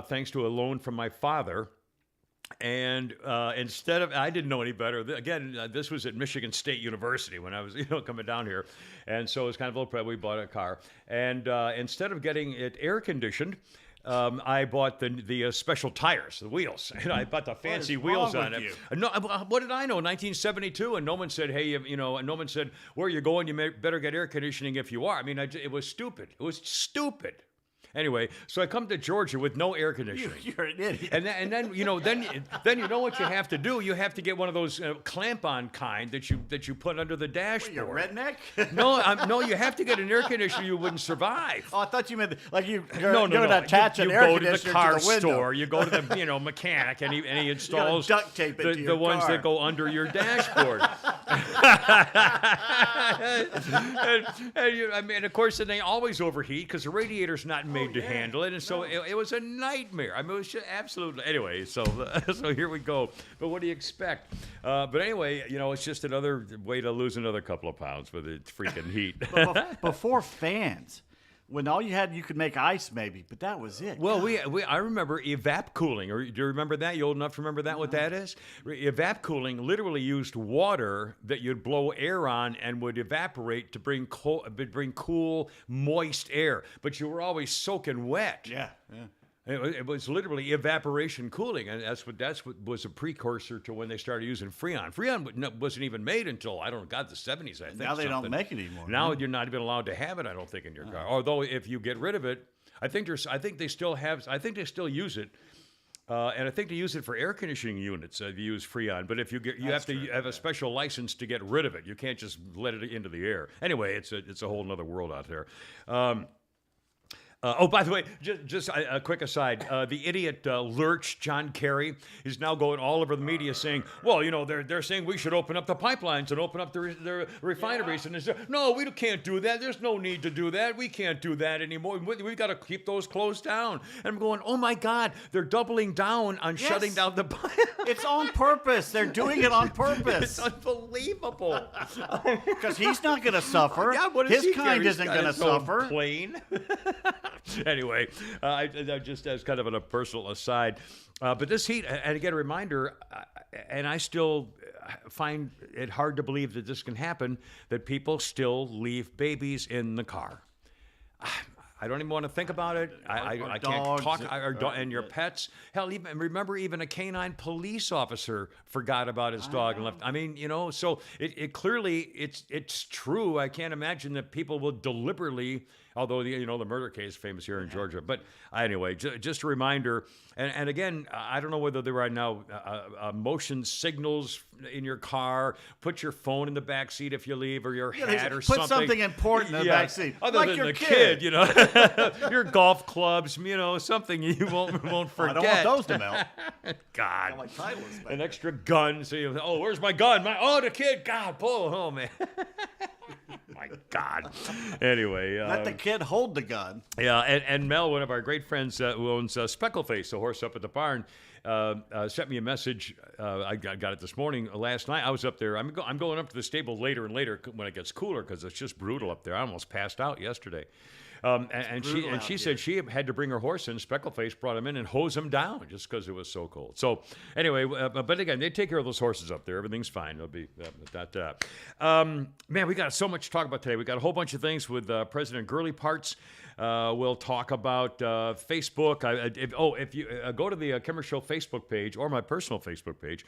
thanks to a loan from my father. And instead of, I didn't know any better. Again, this was at Michigan State University when I was, coming down here, and so it was kind of a little prep. We bought a car, and instead of getting it air conditioned, I bought the special tires, the wheels, and I bought the fancy wheels on it. No, what did I know? 1972, and Noman said, "Hey, and Noman said, where are you going? You better get air conditioning if you are." I mean, it was stupid. It was stupid. Anyway, so I come to Georgia with no air conditioning. You're an idiot. And then then you know what you have to do. You have to get one of those clamp-on kind that you put under the dashboard. What, you redneck? No, you have to get an air conditioner. You wouldn't survive. Oh, I thought you meant like you're no. to attach an air conditioner to the car to the window. store. You go to the mechanic and he installs duct tape it to your the ones car. that go under your dashboard. and of course, then they always overheat because the radiator's not made to handle it, and so it was a nightmare. I mean, it was just absolutely. Anyway, so here we go. But what do you expect? But anyway, it's just another way to lose another couple of pounds with the freaking heat. But before fans, when all you had, you could make ice maybe, but that was it. Well, I remember evap cooling. Or do you remember that? You old enough to remember that? What that is? Evap cooling literally used water that you'd blow air on and would evaporate to bring cool, moist air. But you were always soaking wet. Yeah. It was literally evaporation cooling, and that's what was a precursor to when they started using Freon. Freon wasn't even made until the 70s. I think now they don't make it anymore. Now you're not even allowed to have it. I don't think in your car. Although if you get rid of it, I think they still use it. And I think they use it for air conditioning units. You use Freon, but if you have to have a special license to get rid of it. You can't just let it into the air. Anyway, it's a whole other world out there. By the way, just a quick aside. The idiot lurch, John Kerry, is now going all over the media saying, well, they're saying we should open up the pipelines and open up the refineries. Yeah. And no, we can't do that. There's no need to do that. We can't do that anymore. We've got to keep those closed down. And I'm going, oh, my God, they're doubling down on shutting down the pipelines. It's on purpose. They're doing it on purpose. It's unbelievable. Because he's not going to suffer. Yeah, his kind isn't going to suffer. Plane. Anyway, just as kind of a personal aside, but this heat, and again, a reminder, and I still find it hard to believe that this can happen, that people still leave babies in the car. I don't even want to think about it. I can't talk. And your pets. Hell, remember even a canine police officer forgot about his dog and left. I mean, so it clearly it's true. I can't imagine that people will deliberately, although the murder case famous here in Georgia. But anyway, just a reminder. And again, I don't know whether there are now motion signals in your car. Put your phone in the back seat if you leave, or your hat or something. Put something important in the back seat, other like than your the kid. Your golf clubs, something you won't forget. I don't want those to melt. God, like Titleist, an extra gun. So where's my gun? The kid. God, pull it home, man. My God. Anyway. Let the kid hold the gun. Yeah, and Mel, one of our great friends who owns Speckleface, the horse up at the barn, sent me a message. I got it this morning. Last night, I was up there. I'm going up to the stable later and later when it gets cooler because it's just brutal up there. I almost passed out yesterday. And she said she had to bring her horse in. Speckleface brought him in and hose him down just because it was so cold. So anyway, but again, they take care of those horses up there. Everything's fine. It'll be man, we got so much to talk about today. We got a whole bunch of things with President Gurley Parts. We'll talk about Facebook. If you go to the Kimmer Show Facebook page or my personal Facebook page,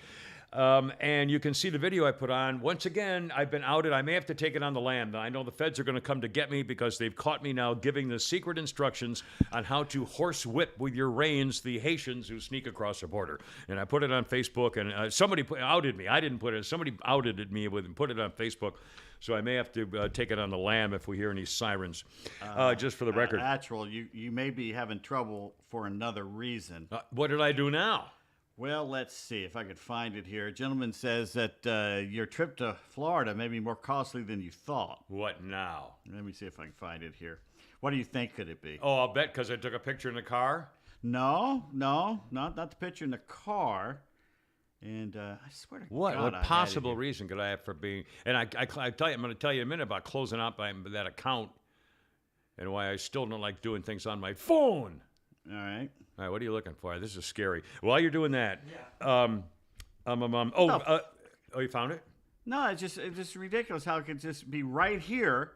and you can see the video I put on. Once again, I've been outed. I may have to take it on the lam. I know the feds are going to come to get me because they've caught me now giving the secret instructions on how to horse whip with your reins the Haitians who sneak across the border. And I put it on Facebook, and somebody outed me. I didn't put it. Somebody outed me with and put it on Facebook. So I may have to take it on the lam if we hear any sirens. Just for the record. Natural, you may be having trouble for another reason. What did I do now? Well, let's see if I could find it here. A gentleman says that your trip to Florida may be more costly than you thought. What now? Let me see if I can find it here. What do you think could it be? Oh, I'll bet because I took a picture in the car? No, not the picture in the car. And I swear to God, what possible reason could I have for being? And I tell you, I'm going to tell you in a minute about closing out that account and why I still don't like doing things on my phone. All right. All right, what are you looking for? This is scary. While you're doing that, you found it? No, it's just ridiculous how it could just be right here,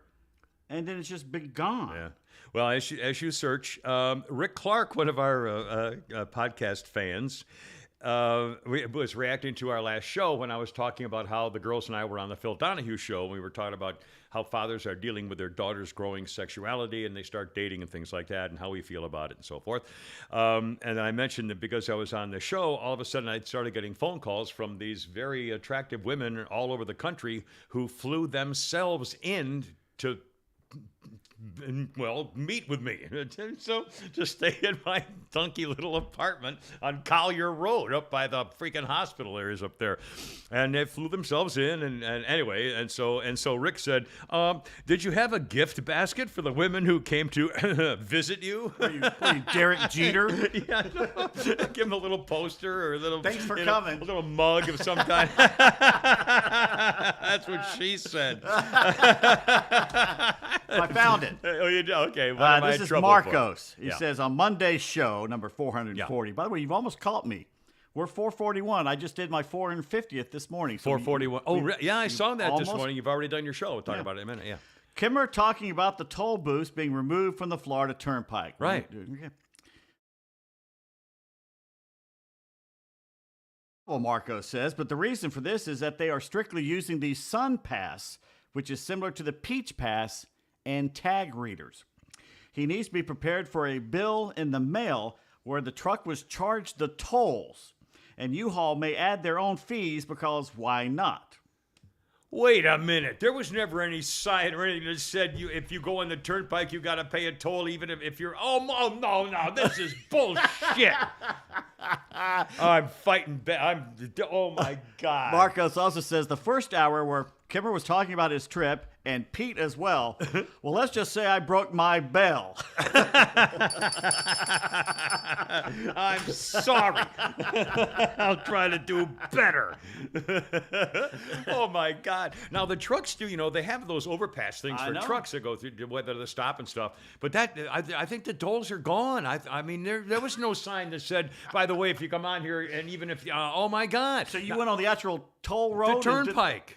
and then it's just been gone. Yeah. Well, as you search, Rick Clark, one of our podcast fans, was reacting to our last show when I was talking about how the girls and I were on the Phil Donahue show. And we were talking about how fathers are dealing with their daughters' growing sexuality and they start dating and things like that and how we feel about it and so forth. And I mentioned that because I was on the show, all of a sudden I started getting phone calls from these very attractive women all over the country who flew themselves in to meet with me. So just stay in my dunky little apartment on Collier Road up by the freaking hospital areas up there. And they flew themselves in and anyway, and so Rick said, did you have a gift basket for the women who came to visit you? Were you Derek Jeter? Yeah, no. Give him a little poster or a little Thanks for coming. A little mug of some kind. That's what she said. I found it. Oh, you do? Okay. What am I This in is trouble Marcos. for? He says, on Monday's show, number 440. By the way, you've almost caught me. We're 441. I just did my 450th this morning. So 441. Yeah, I saw that this almost- morning. You've already done your show. We'll talk about it in a minute. Yeah. Kimmer talking about the toll booths being removed from the Florida Turnpike. Right. Okay. Well, Marco says, but the reason for this is that they are strictly using the Sun Pass, which is similar to the Peach Pass, and tag readers. He needs to be prepared for a bill in the mail where the truck was charged the tolls, and U-Haul may add their own fees because why not? Wait a minute. There was never any sign or anything that said if you go on the turnpike, you got to pay a toll even if you're... Oh, no. This is bullshit. I'm fighting back. Oh, my God. Marcos also says the first hour where Kimmer was talking about his trip, and Pete as well. Well, let's just say I broke my bell. I'm sorry. I'll try to do better. Oh, my God. Now, the trucks do, they have those overpass things for trucks that go through, whether they stop and stuff. But I think the tolls are gone. I mean, there was no sign that said, by the way, if you come on here, and even if, oh, my God. So you went on the actual toll road? The turnpike.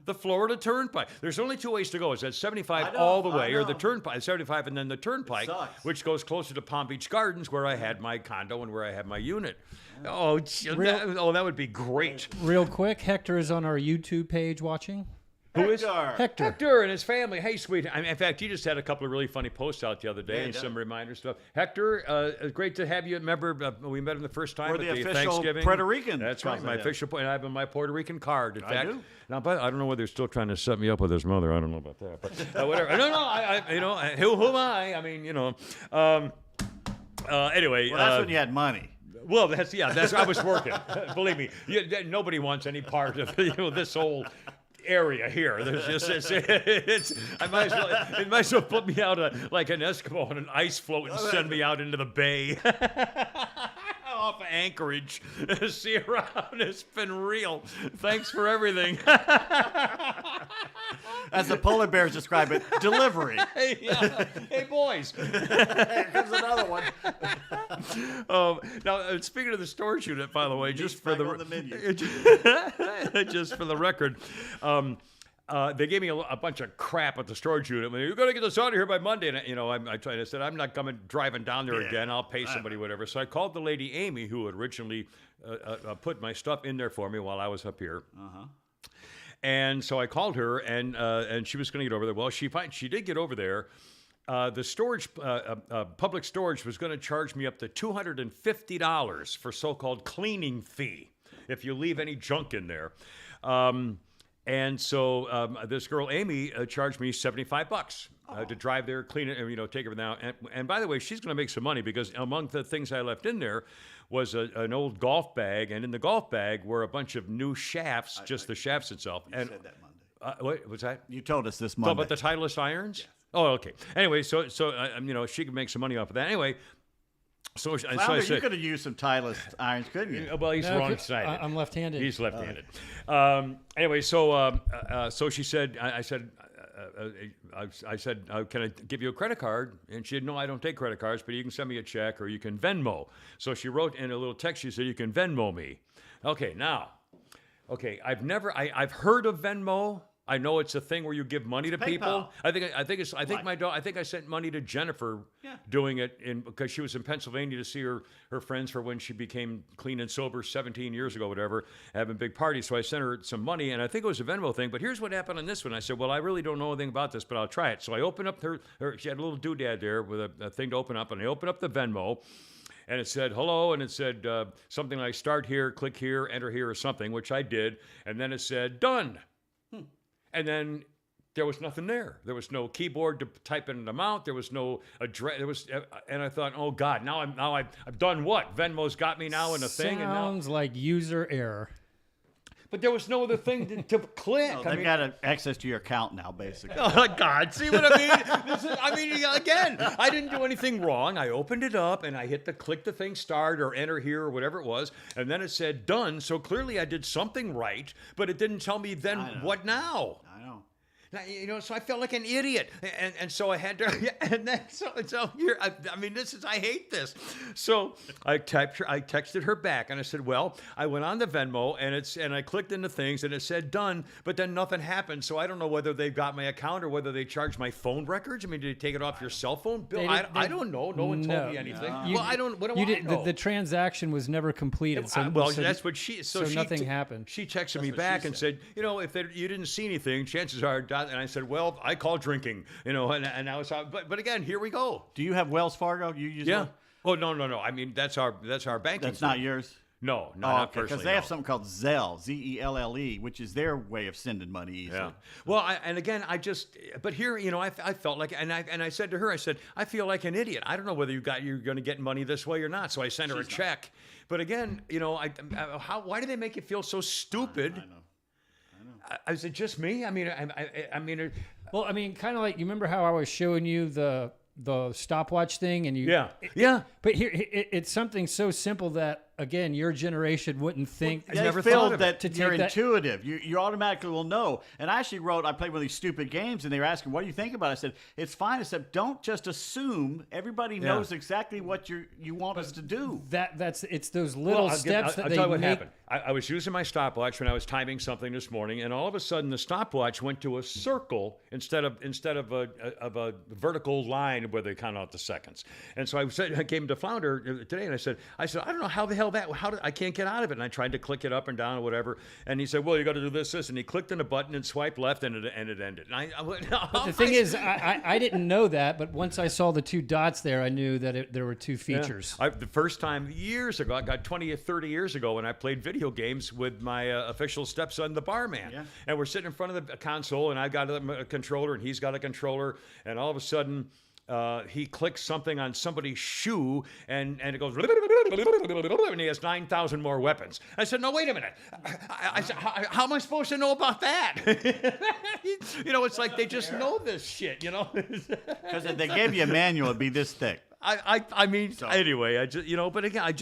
The Florida Turnpike. There's only two ways to go. It's at 75 all the way, or the Turnpike, 75, and then the Turnpike, which goes closer to Palm Beach Gardens, where I had my condo and where I had my unit. Oh, that would be great. Real quick, Hector is on our YouTube page watching. Who is? Hector. Hector and his family. Hey, sweet. In fact, he just had a couple of really funny posts out the other day and some reminder stuff. Hector, great to have you. Remember, we met him the first time We're at the official Thanksgiving. Puerto Rican. That's right. My official, and I have my Puerto Rican card. In fact, do. Now, but I don't know whether they're still trying to set me up with his mother. I don't know about that. But whatever. No. Who am I? I mean, anyway. Well, that's when you had money. Well, that's I was working. Believe me, nobody wants any part of this whole area here. There's just it might as well put me out like an Eskimo on an ice float and send me out into the bay. Off of Anchorage. See you around. It's been real. Thanks for everything. As the polar bears describe it, delivery. Hey, boys. Here comes another one. Now, speaking of the storage unit, by the way, just for the record, they gave me a bunch of crap at the storage unit. You're going to get this out of here by Monday. And, I said, I'm not driving down there again. I'll pay somebody, whatever. So I called the lady, Amy, who had originally put my stuff in there for me while I was up here. Uh-huh. And so I called her, and she was going to get over there. Well, she did get over there. The storage, public storage was going to charge me up to $250 for so-called cleaning fee if you leave any junk in there. And so this girl, Amy, charged me $75 to drive there, clean it, take everything out. And by the way, she's going to make some money because among the things I left in there was an old golf bag. And in the golf bag were a bunch of new shafts, the shafts itself. You said that Monday. What was that? You told us this Monday. About the Titleist irons? Yes. Oh, okay. Anyway, so she could make some money off of that. Anyway. So I said, you could have used some Titleist irons, couldn't you? Well, he's wrong-sided. I'm left-handed. He's left-handed. Anyway, so she said, I said, I said, can I give you a credit card? And she said, no, I don't take credit cards, but you can send me a check or you can Venmo. So she wrote in a little text, she said, you can Venmo me. Okay, now, I've heard of Venmo. I know it's a thing where you give money to people. I think I sent money to Jennifer doing it because she was in Pennsylvania to see her friends for when she became clean and sober 17 years ago, whatever, having big parties. So I sent her some money, and I think it was a Venmo thing. But here's what happened on this one. I said, well, I really don't know anything about this, but I'll try it. So I opened up she had a little doodad there with a thing to open up, and I opened up the Venmo. And it said, hello, and it said something like start here, click here, enter here, or something, which I did. And then it said, done. And then there was nothing there. There was no keyboard to type in an amount. There was no address. And I thought, oh God, now I've done what? Venmo's got me now in a thing. Sounds like user error. But there was no other thing to click. No, they've got access to your account now, basically. Oh God! See what I mean? Again, I didn't do anything wrong. I opened it up and I hit click the thing, start or enter here or whatever it was, and then it said done. So clearly I did something right, but it didn't tell me then what now. I know. Now, so I felt like an idiot, and so I had to, and then so here, I hate this. So I texted her back, and I said, well, I went on the Venmo, and I clicked into things, and it said done, but then nothing happened. So I don't know whether they've got my account or whether they charged my phone records. I mean, did they take it off your cell phone bill? I don't know. No one told me anything. Well, I don't. What do I know? The transaction was never completed. That's what she. So nothing happened. She texted me back and said, if you didn't see anything, chances are. And I said, well, I call drinking, and I was, but again, here we go. Do you have Wells Fargo? You use one? Oh no. I mean, that's our banking. That's not yours. No, not personally. Because they have something called Zelle, Zelle, which is their way of sending money easily. Yeah. Well, but here, I felt like, and I said to her, I said, I feel like an idiot. I don't know whether you're going to get money this way or not. So I sent her a check. But again, why do they make you feel so stupid? I know. Is it just me? I mean, Well, I mean, kind of like, you remember how I was showing you the stopwatch thing, and yeah. But here, it's something so simple that, again, your generation wouldn't think. They never feel thought of that it. you're intuitive. You automatically will know. And I actually I played one of these stupid games, and they were asking, what do you think about it? I said, it's fine, except don't just assume everybody knows exactly what you want us to do. It's those little steps that I'll they tell you what make. happened. I was using my stopwatch when I was timing something this morning, and all of a sudden the stopwatch went to a circle instead of a vertical line where they count out the seconds. And so I came to Flounder today, and I said, I don't know how the hell I can't get out of it. And I tried to click it up and down or whatever. And he said, well, you got to do this. And he clicked on a button and swiped left, and it ended. And I went, But the thing is, I didn't know that, but once I saw the two dots there, I knew that there were two features. Yeah. The first time years ago, I got 20 or 30 years ago when I played video games with my official stepson, the barman. Yeah. And we're sitting in front of the console, and I got a controller, and he's got a controller, and all of a sudden, he clicks something on somebody's shoe, and it goes, and he has 9,000 more weapons. I said, no, wait a minute. I said, how am I supposed to know about that? It's like they just know this shit, Because if they gave you a manual, it'd be this thick. Anyway, but again, I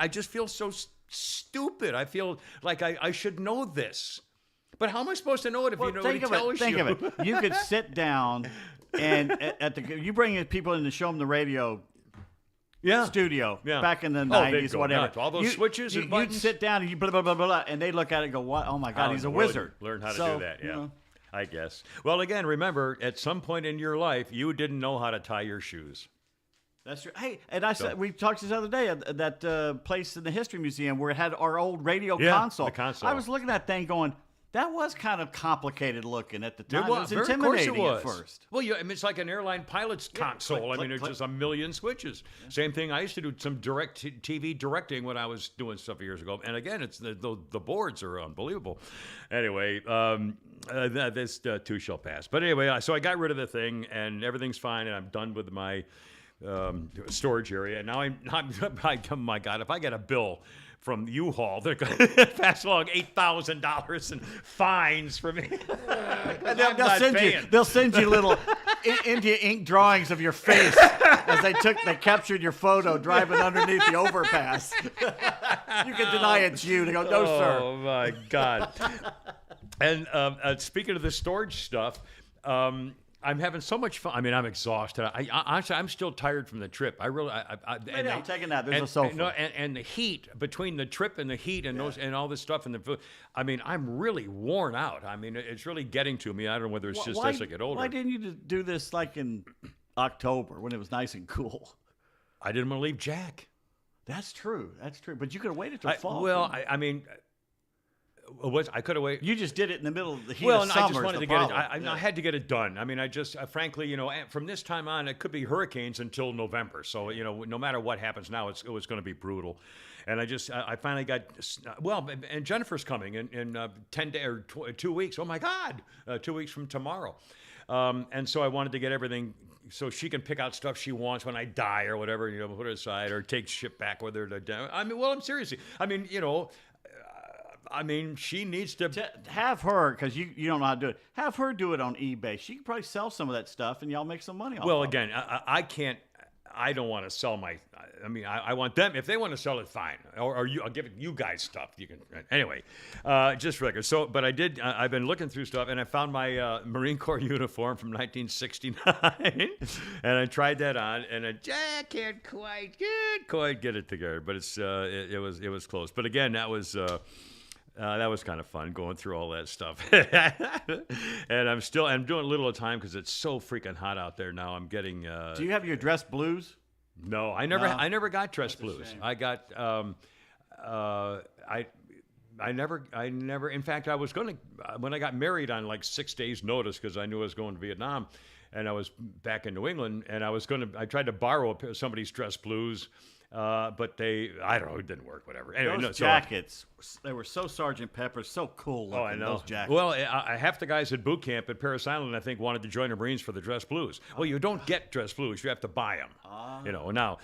just feel so stupid. I feel like I should know this. But how am I supposed to know it if nobody tells you? Think of it. You could sit down and you bring in people in to show them the radio studio back in the 90s, whatever. Nuts. All those switches and buttons. You'd sit down and you blah, blah, blah, blah, blah, and they'd look at it and go, what? Oh, my God, he's a wizard. Learn how to do that, I guess. Well, again, remember, at some point in your life, you didn't know how to tie your shoes. That's right. Hey, and we talked this other day at that place in the History Museum where it had our old radio console. The console. I was looking at that thing going, that was kind of complicated looking at the time. It was Of intimidating course it was. at first. Well, it's like an airline pilot's console. Click, there's click. just a million switches. Yeah. Same thing. I used to do some direct TV directing when I was doing stuff years ago. And again, it's the boards are unbelievable. Anyway, this too shall pass. But anyway, so I got rid of the thing, and everything's fine, and I'm done with my storage area. And now oh my God, if I get a bill from U-Haul, they're going to pass along $8,000 in fines for me. And they'll send you little India ink drawings of your face as they captured your photo driving underneath the overpass. You can deny it's you. They go, no, sir. Oh my God. And speaking of the storage stuff, I'm having so much fun. I mean, I'm exhausted. Honestly, I'm still tired from the trip. I really, Maybe I'll take a nap. There's a and, sofa. no, and the heat between the trip and the heat and those and all this stuff and the food. I mean, I'm really worn out. I mean, it's really getting to me. I don't know whether it's just as I get older. Why didn't you do this like in October when it was nice and cool? I didn't want to leave Jack. That's true. That's true. But you could have waited till fall. Well, I mean. I could have waited. You just did it in the middle of the heat Well, of and summer. I just wanted to get it. I I had to get it done. I mean, I just, frankly, from this time on, it could be hurricanes until November. So, no matter what happens now, it was going to be brutal. And I finally got, and Jennifer's coming in 10 days or 2 weeks. Oh my God, 2 weeks from tomorrow. And so I wanted to get everything so she can pick out stuff she wants when I die or whatever, put it aside or take shit back with her to. I mean, I'm seriously. I mean, she needs to have her, because you don't know how to do it. Have her do it on eBay. She can probably sell some of that stuff, and y'all make some money off Well, of it. again, I can't. I don't want to sell my. I mean, I want them. If they want to sell it, fine. Or I'll give it you guys stuff. You can anyway. Just for record. So, but I did. I've been looking through stuff, and I found my Marine Corps uniform from 1969, and I tried that on, and I can't quite get it together. But it was close. But again, that was kind of fun going through all that stuff. And I'm doing a little at a time because it's so freaking hot out there now. I'm getting. Do you have your dress blues? No, I never got dress blues. I got. I never. In fact, I was going to when I got married on like 6 days' notice because I knew I was going to Vietnam, and I was back in New England, and I tried to borrow somebody's dress blues. But I don't know, it didn't work, whatever. Anyway, those jackets, they were so Sergeant Pepper, so cool looking, I know. those jackets. Well, half the guys at boot camp at Parris Island, I think, wanted to join the Marines for the dress blues. Well, you don't get dress blues, you have to buy them. Now,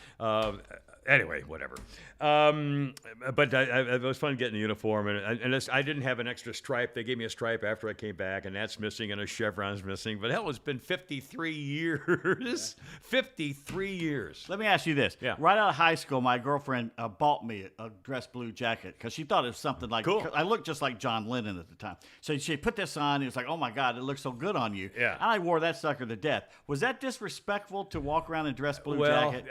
anyway, whatever. But it was fun getting the uniform, and I didn't have an extra stripe. They gave me a stripe after I came back, and that's missing, and a chevron's missing. But hell, it's been 53 years. 53 years. Let me ask you this. Yeah. Right out of high school, my girlfriend bought me a dress blue jacket because she thought it was something like, cool. I looked just like John Lennon at the time. So she put this on, and it was like, oh my God, it looks so good on you. Yeah. And I wore that sucker to death. Was that disrespectful to walk around in a dress blue jacket?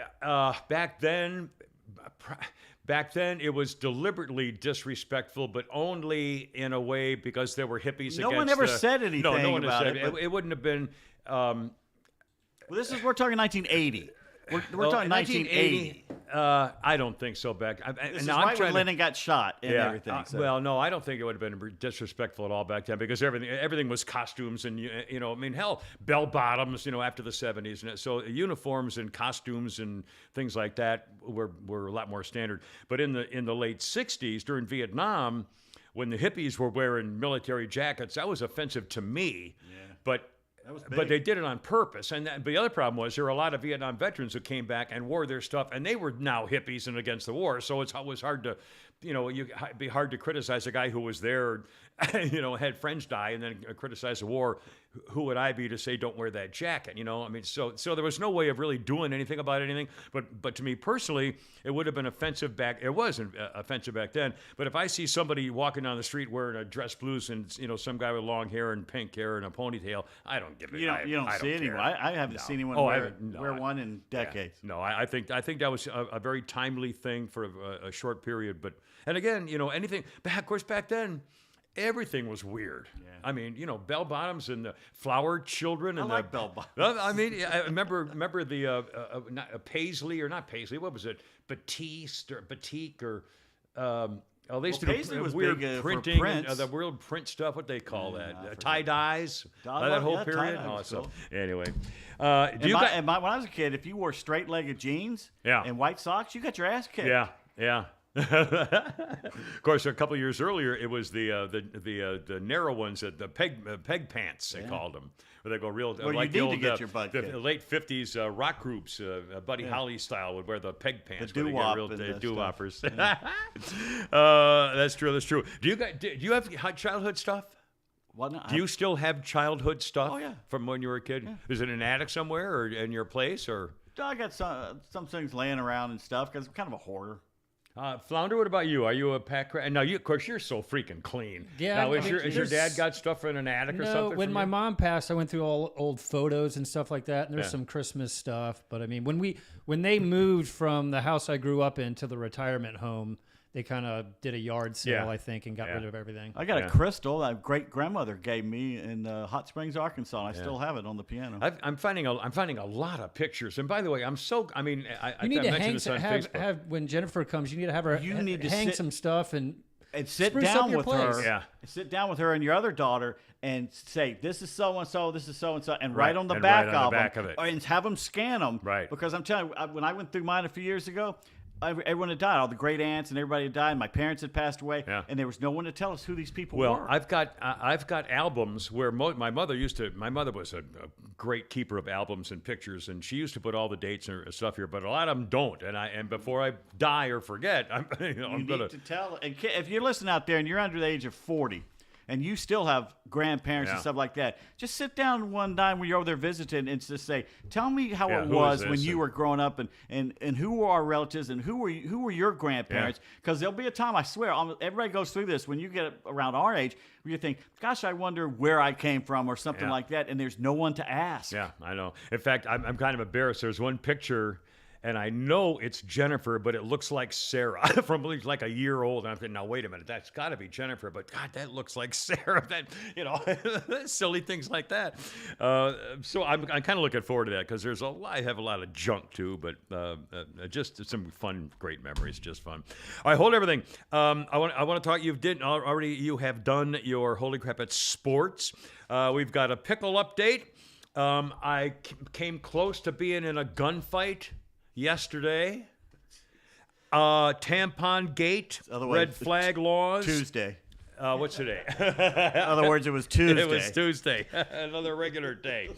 Back then, it was deliberately disrespectful, but only in a way because there were hippies. No one ever said anything no one about said it. It wouldn't have been. Well, we're talking 1980. We're talking 1980. I don't think so. This is right when Lennon got shot and everything. So. Well, no, I don't think it would have been disrespectful at all back then because everything was costumes and I mean, hell, bell bottoms. After the 70s, and so uniforms and costumes and things like that were a lot more standard. But in the late 60s during Vietnam, when the hippies were wearing military jackets, that was offensive to me. Yeah. But they did it on purpose. And the other problem was there were a lot of Vietnam veterans who came back and wore their stuff, and they were now hippies and against the war. So it was hard to, it'd be hard to criticize a guy who was there, had friends die and then criticize the war. Who would I be to say don't wear that jacket? I mean, so there was no way of really doing anything about anything. But to me personally, it would have been offensive back. It wasn't offensive back then. But if I see somebody walking down the street wearing a dress blues and some guy with long hair and pink hair and a ponytail, I don't give it. You don't see anyone. I haven't seen anyone wear one in decades. Yeah. No, I think that was a very timely thing for a short period. And again, anything. Of course, back then. Everything was weird. Yeah. I mean, bell bottoms and the flower children and I like bell bottoms. I mean, I remember the Paisley or not Paisley. What was it? Batik or they used to Paisley do was weird big, printing, for prints. the weird print stuff. What they call that? Tie dyes. That That whole period. tie-dye was cool. Anyway, when I was a kid, if you wore straight-legged jeans and white socks, you got your ass kicked. Yeah. Of course, a couple of years earlier, it was the narrow ones, the peg pants they called them, where they go real. Well, like you the need old, to get your butt the kicked. late '50s rock groups, Buddy Holly style, would wear the peg pants. The where doo-wop they get and the doo-woppers. That's true. That's true. Do you have childhood stuff? Do you still have childhood stuff? Oh, yeah. From when you were a kid? Yeah. Is it in an attic somewhere or in your place or? I got some things laying around and stuff because I'm kind of a hoarder. Flounder, what about you? Are you a pack rat? Now, of course, you're so freaking clean. Yeah, Now, I is mean, your dad got stuff in an attic or No, something? when from my you? mom passed, I went through all old photos and stuff like that, and there's Yeah. some Christmas stuff. But I mean, when they moved from the house I grew up in to the retirement home, they kind of did a yard sale, Yeah. I think, and got Yeah. rid of everything. I got Yeah. a crystal that great grandmother gave me in Hot Springs, Arkansas. And I still have it on the piano. I'm finding a lot of pictures, and by the way, I You need I to mentioned hang this on have Facebook. have when Jennifer comes. You need to have her. You need to hang sit- some stuff and sit spruce up down your with place. her. Yeah. Sit down with her and your other daughter and say, "This is so and so. This is so and so," and Right, write on the and back write on the of back them, of it. and have them scan them. Right. Because I'm telling you, when I went through mine a few years ago, everyone had died. All the great aunts and everybody had died. My parents had passed away, Yeah. and there was no one to tell us who these people Well, were. I've got albums where my mother was a great keeper of albums and pictures, and she used to put all the dates and stuff here, but a lot of them don't. And before I die or forget, I'm You gonna. need to tell. And if you're listening out there and you're under the age of 40 and you still have grandparents Yeah. and stuff like that, just sit down one time when you're over there visiting and just say, "Tell me how Yeah, it who was is when this?" you were growing up, and who were our relatives and who were your grandparents." Because there'll be a time, I swear, everybody goes through this when you get around our age, where you think, "Gosh, I wonder where I came from," or something Yeah. like that, and there's no one to ask. Yeah, I know. In fact, I'm kind of embarrassed. There's one picture, and I know it's Jennifer, but it looks like Sarah from like a year old. And I'm thinking, now wait a minute, that's got to be Jennifer, but God, that looks like Sarah. That silly things like that. So I'm kind of looking forward to that because I have a lot of junk too, but just some fun, great memories, just fun. All right, hold everything. I want to talk. You have done your holy crap at sports. We've got a pickle update. I came close to being in a gunfight yesterday. Tampon gate, Otherwise, red flag laws. Tuesday. What's today? In other words, it was Tuesday. It was Tuesday, another regular day.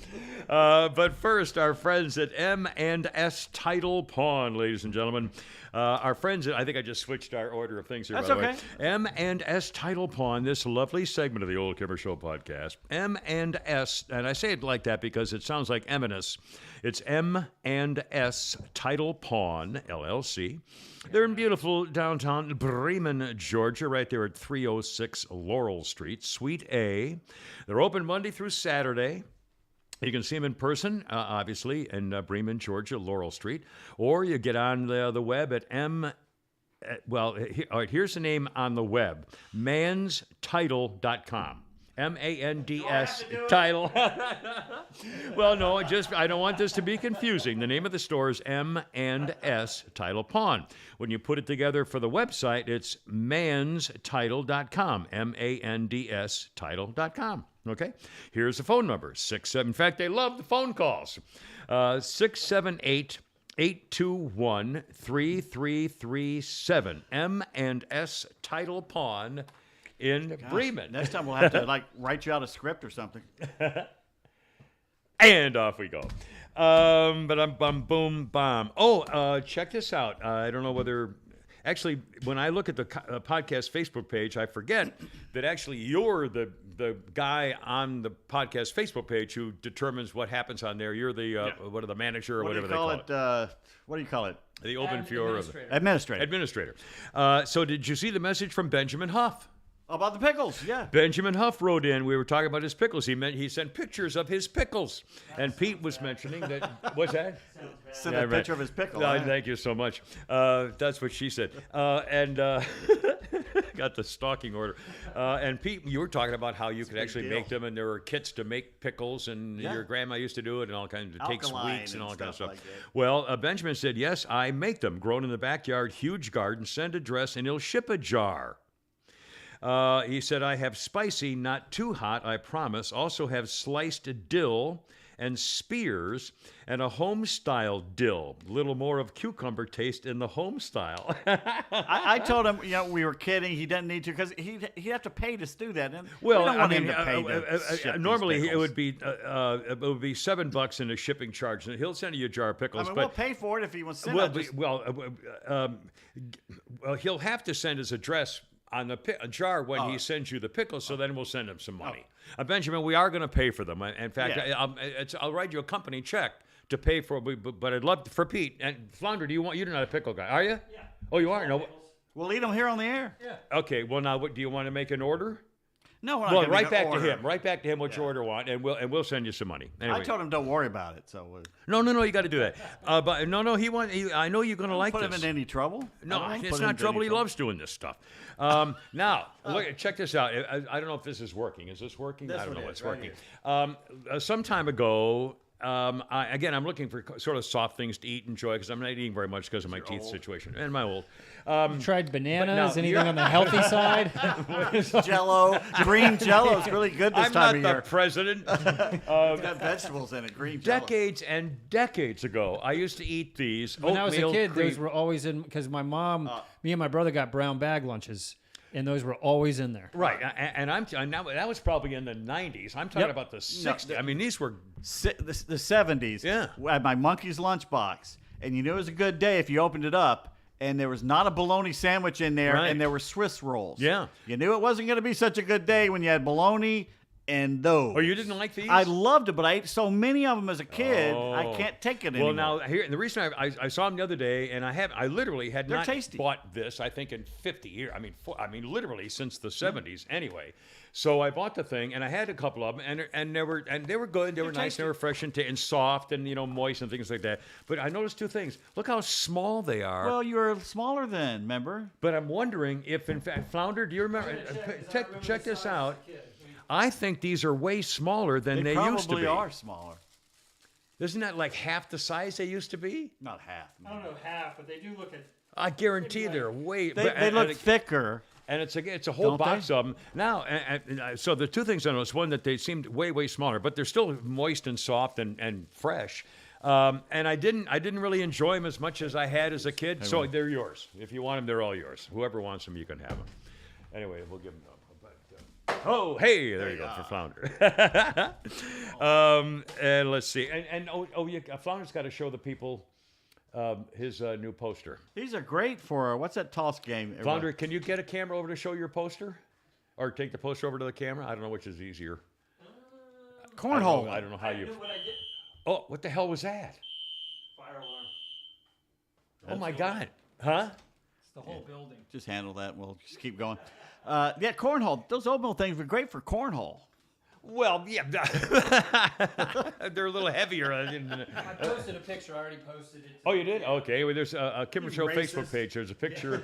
But first, our friends at M&S Title Pawn, ladies and gentlemen. Our friends, I think I just switched our order of things here, That's by the way. okay. M&S Title Pawn, this lovely segment of the Old Kimmer Show podcast. M&S, and I say it like that because it sounds like eminence. It's M&S Title Pawn, LLC. They're in beautiful downtown Bremen, Georgia, right there at 306 Laurel Street, Suite A. They're open Monday through Saturday. You can see them in person, obviously, in Bremen, Georgia, Laurel Street. Or you get on the web at all right, here's the name on the web, manstitle.com. MANDS title. Well, no, I don't want this to be confusing. The name of the store is M&S Title Pawn. When you put it together for the website, it's manstitle.com. MANDS title.com. Okay? Here's the phone number. In fact, they love the phone calls. 678 821-3337. M&S Title Pawn in Bremen. Next time we'll have to write you out a script or something. And off we go. Boom, bomb. Oh, check this out. I don't know whether... Actually, when I look at the podcast Facebook page, I forget that actually you're the guy on the podcast Facebook page who determines what happens on there. You're the the manager or whatever they call it. What do you call it? The open floor of Administrator. So did you see the message from Benjamin Huff? About the pickles, yeah. Benjamin Huff wrote in. We were talking about his pickles. He sent pictures of his pickles, and Pete was mentioning that. What's that? Sent a picture of his pickle. Thank you so much. That's what she said. Got the stalking order. And Pete, you were talking about how you could actually make them, and there were kits to make pickles, and your grandma used to do it, and all kinds. It takes weeks and all that kind of stuff. Like that. Well, Benjamin said, yes, I make them. Grown in the backyard, huge garden. Send address, and he'll ship a jar. He said, I have spicy, not too hot, I promise. Also have sliced dill and spears and a home-style dill. A little more of cucumber taste in the home style. I told him, we were kidding. He doesn't need to because he'd have to pay to do that. And Well, we don't want him to pay to ship normally these it would pickles. be $7 in a shipping charge, and he'll send you a jar of pickles. we'll pay for it if he wants to send it. He'll have to send his address on a jar when he sends you the pickles, so then we'll send him some money. Benjamin, we are going to pay for them. In fact, I'll write you a company check to pay for it, but I'd love for Pete. And Flounder, you're not a pickle guy, are you? Yeah. Oh, you are? No. We'll eat them here on the air. Yeah. Okay. Well, now, what do you want to make an order? No, we're not Well, gonna right make an back to order. him. Right back to him what your order want, and we'll send you some money. Anyway. I told him don't worry about it. So No, you got to do that. But no, I know you're going to like put this. him in any trouble. No, I don't wanna it's put him not into trouble. any He loves doing this stuff. Now, look, check this out. I don't know if this is working. Is this working? This I don't one know is, what's right working. Some time ago, I'm looking for sort of soft things to eat and enjoy because I'm not eating very much because of my teeth situation and my old. You tried bananas? now, Anything on the healthy side? Jello, green Jello is really good this I'm time not of the year. president. It's got vegetables in it. Green Jello. Decades and decades ago, I used to eat these. When I was a oatmeal kid, cream- those were always in because my mom, me and my brother got brown bag lunches, and those were always in there. Right, and now that was probably in the 90s. I'm talking Yep. about the 60s. I mean, these were The 70s. Yeah. I had my monkey's lunchbox, and you knew it was a good day if you opened it up and there was not a bologna sandwich in there, Right. and there were Swiss rolls. Yeah. You knew it wasn't going to be such a good day when you had bologna and those. Oh, you didn't like these? I loved it, but I ate so many of them as a kid, I Oh. can't take it Well, anymore. now here, and the reason I saw them the other day, and I literally had They're not tasty. bought this. I think in 50 years. I mean, literally since the 70s. Anyway, so I bought the thing, and I had a couple of them, and they were good. They were nice. tasty. They were fresh and soft, and moist and things like that. But I noticed two things. Look how small they are. Well, you were smaller then, remember? But I'm wondering if, in fact, Flounder, do you remember? Check this out. I think these are way smaller than they used to be. probably are smaller. Isn't that like half the size they used to be? Not half. I don't know half, but they do look at. I guarantee they're way. They look thicker. And it's a whole Don't box they? of them now. So the two things I noticed: one, that they seemed way smaller, but they're still moist and soft and fresh. And I didn't really enjoy them as much as I had as a kid. So they're yours. If you want them, they're all yours. Whoever wants them, you can have them. Anyway, we'll give them up. Oh, hey, there you go for Flounder. And let's see. Flounder's got to show the people his new poster. These are great for, what's that toss game? Flounder, can you get a camera over to show your poster? Or take the poster over to the camera? I don't know which is easier. Cornhole. I don't know how you. What I get? Oh, what the hell was that? Fire alarm. Oh, my God. Huh? It's the whole building. Just handle that. We'll just keep going. Yeah, cornhole. Those oatmeal things were great for cornhole. Well, yeah. They're a little heavier. I posted a picture. I already posted it. Oh, you did? Okay. Well, there's a Kimmer Show racist. Facebook page. There's a picture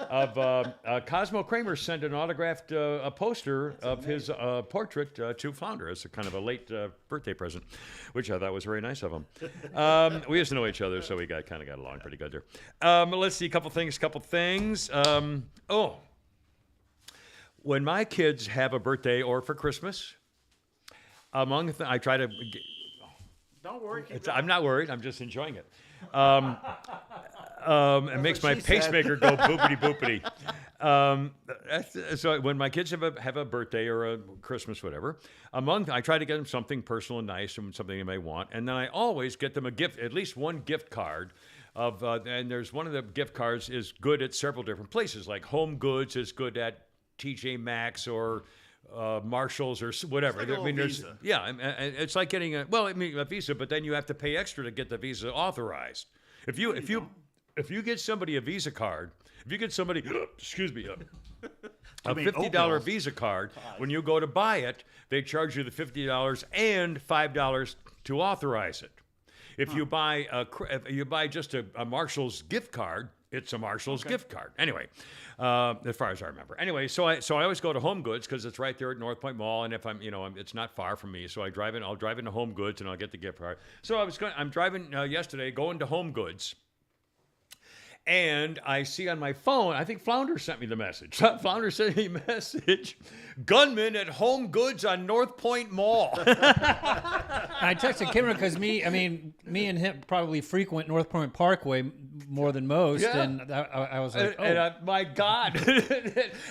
of Cosmo Kramer sent an autographed a poster of his portrait to Flounder as a kind of a late birthday present, which I thought was very nice of him. We used to know each other, so we kind of got along pretty good there. Let's see, a couple things. When my kids have a birthday or for Christmas, I try to. Don't worry. I'm not worried. I'm just enjoying it. It makes my she said. pacemaker go boopity boopity. So when my kids have a birthday or a Christmas, whatever, I try to get them something personal and nice and something they may want, and then I always get them a gift, at least one gift card. And there's one of the gift cards is good at several different places, like Home Goods is good at TJ Maxx or Marshalls or whatever. It's like a little there's Visa. yeah, and it's like getting a Visa, but then you have to pay extra to get the Visa authorized. If you get somebody a Visa card, if you get somebody excuse me a mean $50 oatmeal. Visa card, when you go to buy it, they charge you the $50 and $5 to authorize it. If you buy just a Marshall's gift card, it's a Marshall's gift card. Anyway, as far as I remember. Anyway, so I always go to Home Goods because it's right there at North Point Mall, and if it's not far from me, so I'll drive into Home Goods and I'll get the gift card. So I'm driving yesterday, going to Home Goods. And I see on my phone, I think Flounder sent me the message. Flounder sent me a message. Gunman at Home Goods on North Point Mall. I texted Kimmer because me and him probably frequent North Point Parkway more than most, Yeah. and I was like, My God.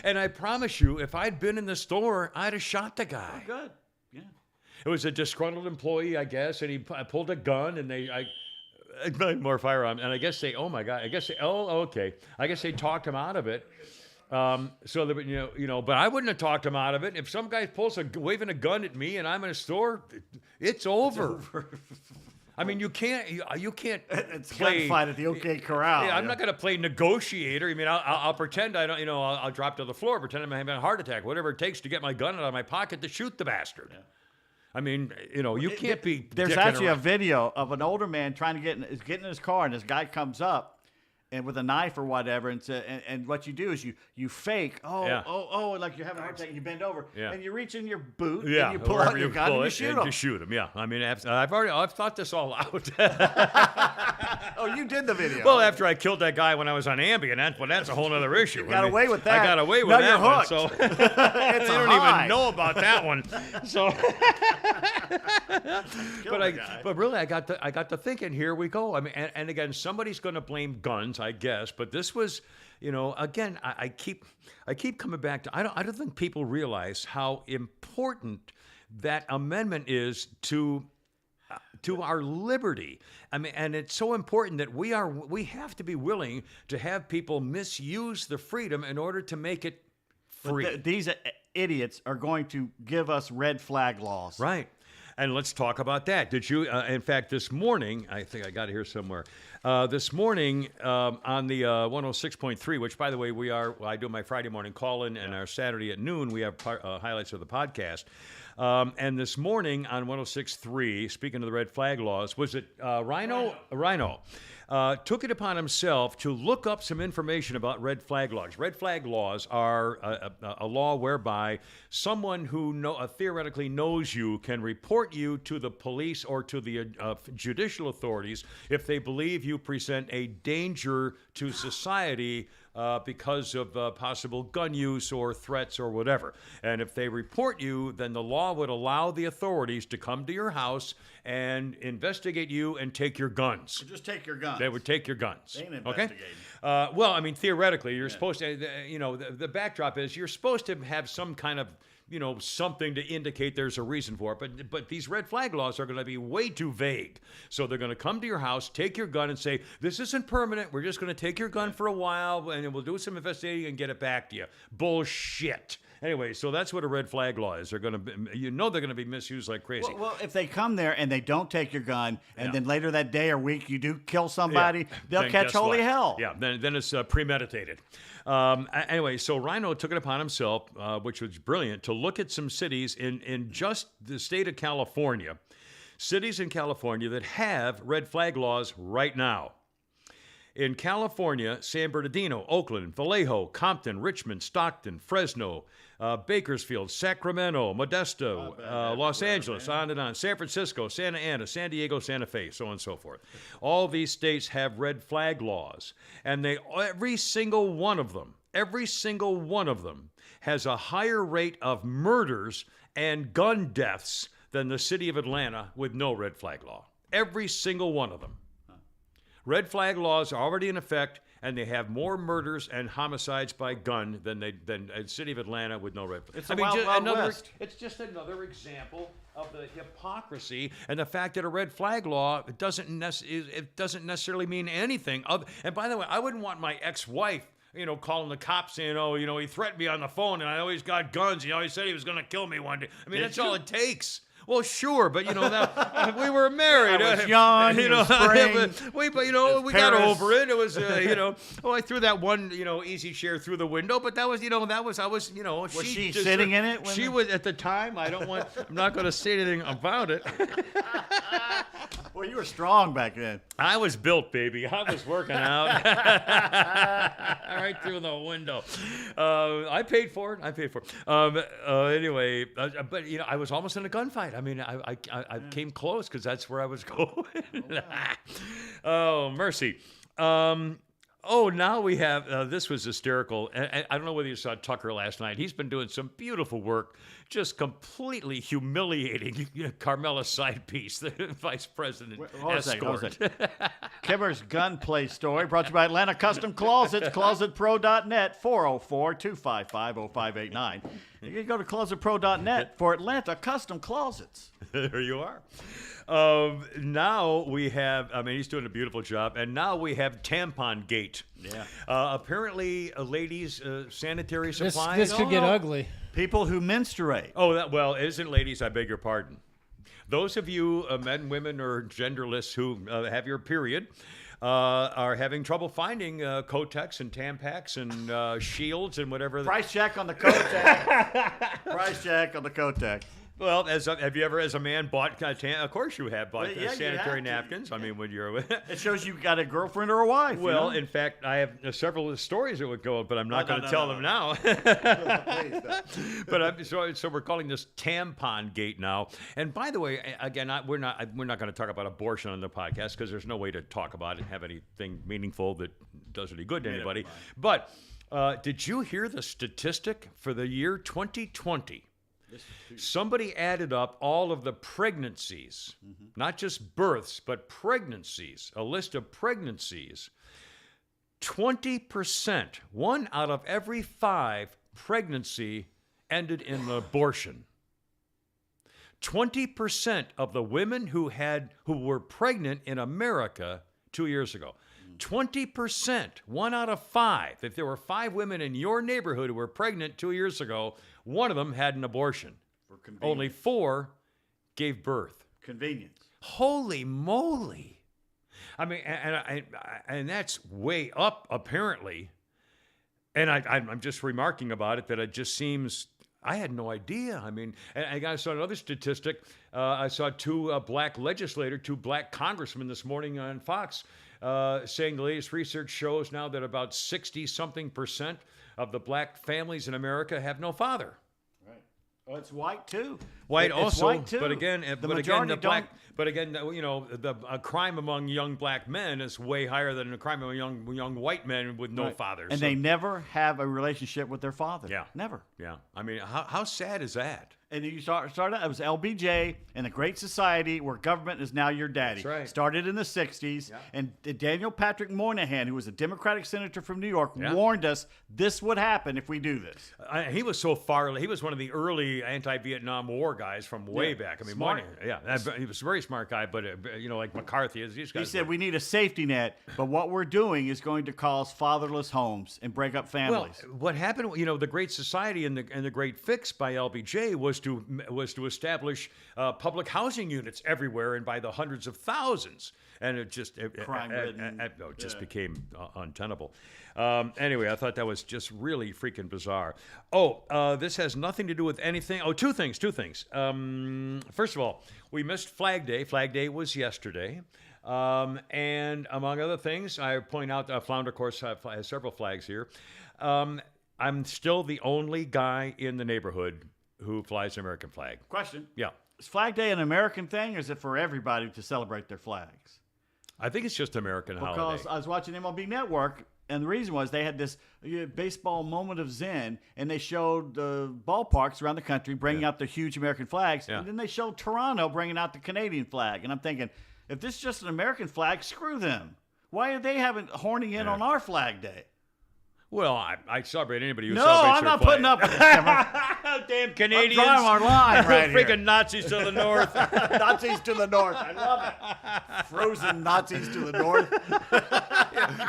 And I promise you, if I'd been in the store, I'd have shot the guy. Good. Yeah. It was a disgruntled employee, I guess, and he pulled a gun, and more firearms, and I guess okay. I guess they talked him out of it. So that but I wouldn't have talked him out of it. If some guy waving a gun at me and I'm in a store, it's over. I mean, you can't It's play. gunfight at the OK Corral. Yeah, I'm not going to play negotiator. I mean, I'll pretend I don't. I'll drop to the floor, pretend I'm having a heart attack, whatever it takes to get my gun out of my pocket to shoot the bastard. Yeah. I mean, you can't be. There's dicking actually a around. video of an older man trying to get in his car, and this guy comes up and with a knife or whatever, and what you do is you fake, like you're having a heart attack, and you bend over, and you reach in your boot, and you pull out your gun, and you shoot him. You shoot him, yeah. I mean, I've thought this all out. Oh, you did the video. Well, after I killed that guy when I was on Ambien, that's a whole other issue. You got away with that. I got away with now that you're one. hooked. So It's they don't even know about that one. So, but really, I got to thinking. Here we go. I mean, and again, somebody's going to blame guns, I guess. But this was, again, I keep coming back to. I don't think people realize how important that amendment is to our liberty. I mean, and it's so important that we have to be willing to have people misuse the freedom in order to make it free. These idiots are going to give us red flag laws. Right. And let's talk about that. Did you, in fact, this morning, I think I got it here somewhere, this morning on the 106.3, which, by the way, I do my Friday morning call-in, and our Saturday at noon, we have highlights of the podcast. And this morning on 106.3, speaking of the red flag laws, was it Rhino? Rhino. Took it upon himself to look up some information about red flag laws. Red flag laws are a law whereby someone who theoretically knows you can report you to the police or to the judicial authorities if they believe you present a danger to society because of possible gun use or threats or whatever. And if they report you, then the law would allow the authorities to come to your house and investigate you and take your guns. So just take your guns. They would take your guns. They ain't okay? investigating. Well, I mean, theoretically, you're supposed to, the backdrop is you're supposed to have some kind of, something to indicate there's a reason for it. But these red flag laws are going to be way too vague. So they're going to come to your house, take your gun, and say, this isn't permanent. We're just going to take your gun for a while, and we'll do some investigating and get it back to you. Bullshit. Anyway, so that's what a red flag law is. They're going to be, they're going to be misused like crazy. Well, if they come there and they don't take your gun, and then later that day or week you do kill somebody, they'll Then catch guess holy what? hell. Yeah, then it's premeditated. Anyway, so Rhino took it upon himself, which was brilliant, to look at some cities in just the state of California, cities in California that have red flag laws right now. In California, San Bernardino, Oakland, Vallejo, Compton, Richmond, Stockton, Fresno, Bakersfield, Sacramento, Modesto, Los Angeles, on and on, San Francisco, Santa Ana, San Diego, Santa Fe, so on and so forth. All these states have red flag laws, and every single one of them has a higher rate of murders and gun deaths than the city of Atlanta with no red flag law. Every single one of them. Red flag laws are already in effect, and they have more murders and homicides by gun than a city of Atlanta with no red flag. It's Wild West. It's just another example of the hypocrisy and the fact that a red flag law doesn't necessarily mean anything. And by the way, I wouldn't want my ex-wife, calling the cops saying, he threatened me on the phone, and I always got guns. He always said he was going to kill me one day. I mean, that's all it takes. Well, sure, but that, we were married. I was young, we got over it. It was, I threw that one, easy chair through the window, but that was, Was she sitting in it? She was at the time. I'm not going to say anything about it. Well, you were strong back then. I was built, baby. I was working out right through the window. I paid for it. Anyway, but I was almost in a gunfight. I mean, I came close because that's where I was going. Oh, mercy. Now we have, this was hysterical. I don't know whether you saw Tucker last night. He's been doing some beautiful work, just completely humiliating Carmela's side piece, the vice president escort. Kimmer's gunplay story brought to you by Atlanta Custom Closets, closetpro.net, 404-255-0589. You can go to closetpro.net for Atlanta Custom Closets. There you are. Now we have, he's doing a beautiful job, and now we have Tampon Gate. Yeah. Apparently, ladies' sanitary supplies. This could get ugly. People who menstruate. Oh, it isn't ladies, I beg your pardon. Those of you, men, women, or genderless who have your period, are having trouble finding Kotex and Tampax and Shields and whatever. Price check on the Kotex. Price check on the Kotex. Well, have you ever, as a man, bought? Of course, you have bought Well, yeah, you sanitary have to. napkins. I mean, when you're. It shows you got a girlfriend or a wife. Well, you know? in fact, I have several stories that would go, but I'm not No, going to no, tell no, them no. now. Please don't. But so we're calling this tampon gate now. And by the way, again, we're not going to talk about abortion on the podcast because there's no way to talk about it and have anything meaningful that does any good to anybody. But did you hear the statistic for the year 2020? Somebody added up all of the pregnancies, not just births, but pregnancies, a list of pregnancies. 20%, 1 out of every 5 pregnancy ended in an abortion. 20% of the women who were pregnant in America 2 years ago. 20%, 1 out of 5. If there were 5 women in your neighborhood who were pregnant 2 years ago, one of them had an abortion. For convenience. Only 4 gave birth. Convenience. Holy moly. I mean, and that's way up, apparently. And I'm just remarking about it that it just seems, I had no idea. I mean, and I saw another statistic. I saw 2 black legislators, 2 black congressmen this morning on Fox saying the latest research shows now that about 60-something% of the black families in America have no father. Right. Oh, it's white too. White It's also, white too. but again, the majority don't. But again, you know, a crime among young black men is way higher than a crime among young white men with no Right. fathers. And So- they never have a relationship with their father. Yeah. Never. yeah, I mean, how sad is that? And you started, it was LBJ and the Great Society where government is now your daddy. That's right. Started in the 60s. Yeah. And Daniel Patrick Moynihan, who was a Democratic senator from New York, Yeah. warned us this would happen if we do this. He was he was one of the early anti-Vietnam War guys from way Yeah. back. I mean, Smart. he was a very smart guy, but you know, like McCarthy, these guys. He said were- we need a safety net, but what we're doing is going to cause fatherless homes and break up Well, families. what happened? You know, the Great Society and the Great Fix by LBJ was to establish public housing units everywhere and by the hundreds of thousands, and it just Crime-ridden. just became untenable. Anyway, I thought that was just really freaking bizarre. Oh, this has nothing to do with anything. Oh, two things. First of all, we missed Flag Day. Flag Day was yesterday. And among other things, I point out Flounder, of course, has several flags here. I'm still the only guy in the neighborhood who flies an American flag. Question. Yeah. Is Flag Day an American thing, or is it for everybody to celebrate their flags? I think it's just American Because holiday. I was watching MLB Network, and the reason was they had this baseball moment of zen, and they showed ballparks around the country bringing out the huge American flags, Yeah. and then they showed Toronto bringing out the Canadian flag. And I'm thinking, if this is just an American flag, screw them. Why are they horning in on our Flag Day? Well, I celebrate anybody who No, celebrates I'm their not flag. putting up with this. Cameron. Damn I'm Canadians. drawing our line right here. Freaking Nazis to the north. Nazis to the north. I love it. Frozen Nazis to the north.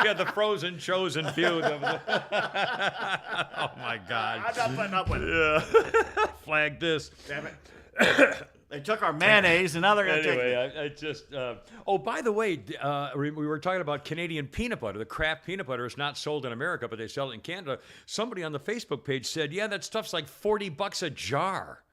Yeah, the frozen chosen few. Oh my God. I'm not putting up with it. Yeah. Flag this. Damn it. They took our mayonnaise, and now they're going to take it. Anyway, I just. Oh, by the way, we were talking about Canadian peanut butter. The Kraft peanut butter is not sold in America, but they sell it in Canada. Somebody on the Facebook page said, "Yeah, that stuff's like $40 a jar.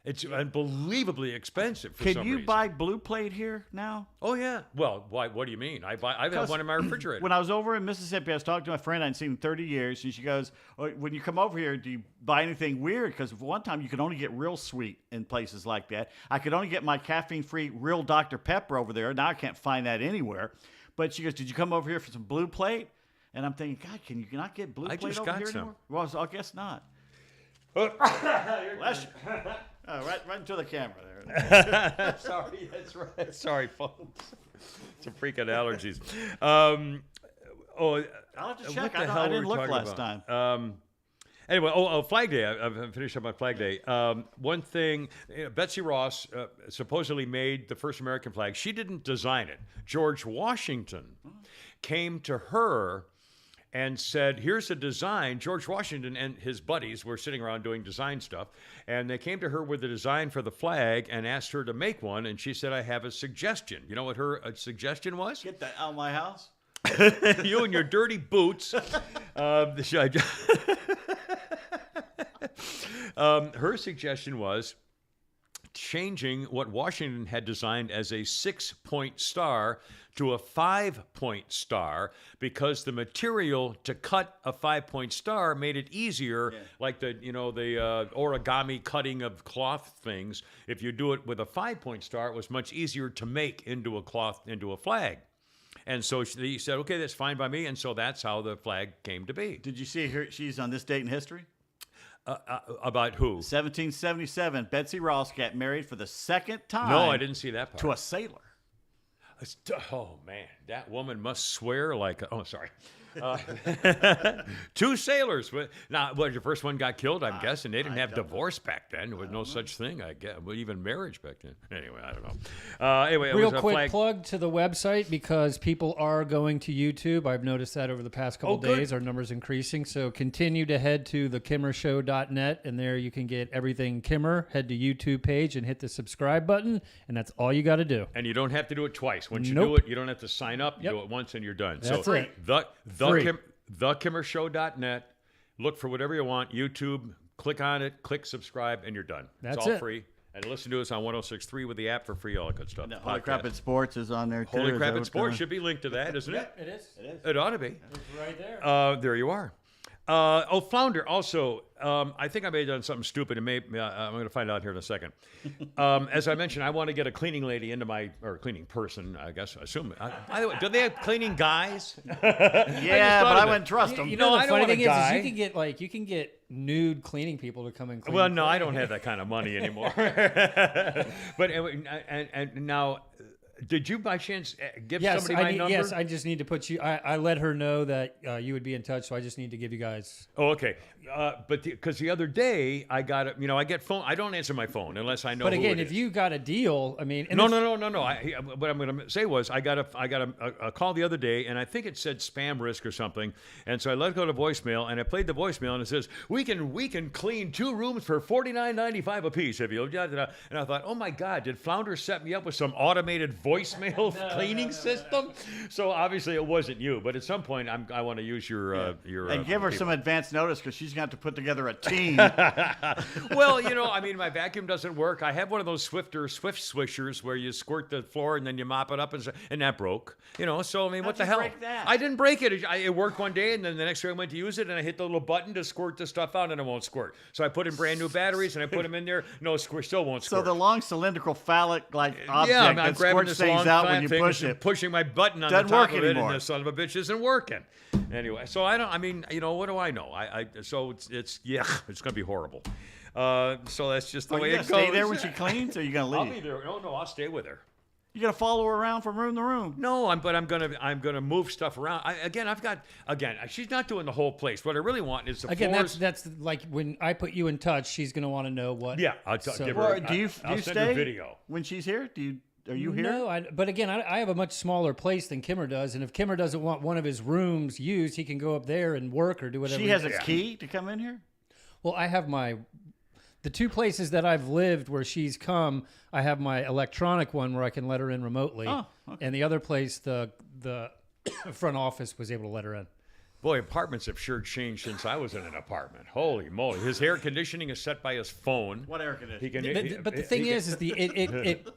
It's unbelievably expensive for some Can you reason." buy Blue Plate here now? Oh yeah. Well, why? What do you mean? I've had one in my refrigerator. When I was over in Mississippi, I was talking to my friend I hadn't seen in 30 years, and she goes, "Oh, when you come over here, do you buy anything weird? Because one time you could only get real sweet in places like that. I could only get my caffeine-free real Dr. Pepper over there. Now I can't find that anywhere." But she goes, "Did you come over here for some Blue Plate?" And I'm thinking, God, can you not get Blue I Plate just over got here some. anymore? Well, I guess not. Bless you. Right into the camera there. Sorry, that's right. Sorry, folks. Some freaking allergies. I'll have to check. What the I hell didn't were we look talking last about? time. Anyway, Flag Day. I've finished up my Flag Day. One thing, Betsy Ross supposedly made the first American flag. She didn't design it. George Washington came to her and said, here's a design. George Washington and his buddies were sitting around doing design stuff, and they came to her with a design for the flag and asked her to make one, and she said, I have a suggestion. You know what her suggestion was? Get that out of my house. You and your dirty boots. Her suggestion was changing what Washington had designed as a 6-point star to a 5-point star, because the material to cut a 5-point star made it easier, like the origami cutting of cloth things. If you do it with a 5-point star, it was much easier to make into a flag. And so he said, okay, that's fine by me. And so that's how the flag came to be. Did you see her? She's on this date in history. About who? 1777. Betsy Ross got married for the second time. No, I didn't see that part. To a sailor. Oh, man. That woman must swear like... Oh, sorry. 2 sailors. Now, the first one got killed, I'm guessing. They didn't have divorce back then. There was no such thing, I guess. Well, even marriage back then. Anyway, I don't know. Anyway, Real quick plug to the website, because people are going to YouTube. I've noticed that over the past couple days. Our numbers increasing. So continue to head to thekimmershow.net, and there you can get everything Kimmer. Head to YouTube page and hit the subscribe button, and that's all you got to do. And you don't have to do it twice. Once you do it, you don't have to sign up. You do it once and you're done. That's so it. thekimmershow.net. Look for whatever you want. YouTube, click on it, click subscribe, and you're done. That's it's all it. free. And listen to us on 106.3 with the app for free, all that good stuff. No, Holy Crap at Sports is on there, too. Holy Crap at Sports should be linked to that, isn't it? It is. It ought to be. It's right there. There you are. Flounder, also, I think I may have done something stupid, and I'm going to find out here in a second. As I mentioned, I want to get a cleaning lady or cleaning person, I guess, assume. By the way, do they have cleaning guys? Yeah, but I wouldn't trust them. You know, I the don't funny want a thing is guy. you can get nude cleaning people to come and clean. Well, no, I don't have that kind of money anymore. But and now, did you by chance give somebody my number? Yes, I just need to put you. I let her know that you would be in touch, so I just need to give you guys. Oh, okay. But because the other day I got it, I get phone. I don't answer my phone unless I know. But who again, it if is. you got a deal, I mean, No. What I'm going to say was I got a call the other day, and I think it said spam risk or something, and so I let it go to voicemail, and I played the voicemail, and it says we can clean 2 rooms for $49.95 a piece if you. And I thought, oh my God, did Flounder set me up with some automated voicemail cleaning system? So obviously it wasn't you, but at some point I want to use your And give her some advance notice, because she's going to have to put together a team. Well, my vacuum doesn't work. I have one of those Swift swishers where you squirt the floor and then you mop it up, and that broke. So what the hell? Break that? I didn't break it. It worked one day, and then the next day I went to use it, and I hit the little button to squirt the stuff out, and it won't squirt. So I put in brand new batteries, and I put them in there. No, still won't So squirt. the long cylindrical phallic object I'm that grabbing squirts this long things out when flat you thing push and it. pushing my button on Doesn't the top work of it, anymore. and the son of a bitch isn't working. Anyway, so what do I know? So it's going to be horrible. So that's just the way you it gonna goes. stay there when she cleans, or you gonna I'll leave? be there. No, I'll stay with her. You gonna follow her around from room to room? No, I'm gonna move stuff around. She's not doing the whole place. What I really want is the floors. That's like when I put you in touch, she's gonna want to know what. Yeah, I'll give her. Do you I'll send her stay video when she's here? Are you here? No, but again, I have a much smaller place than Kimmer does, and if Kimmer doesn't want one of his rooms used, he can go up there and work or do whatever. She has a key to come in here? Well, I have the 2 places that I've lived where she's come, I have my electronic one where I can let her in remotely. Oh, okay. And the other place, the front office was able to let her in. Boy, apartments have sure changed since I was in an apartment. Holy moly! His air conditioning is set by his phone. What air conditioning? But the thing is it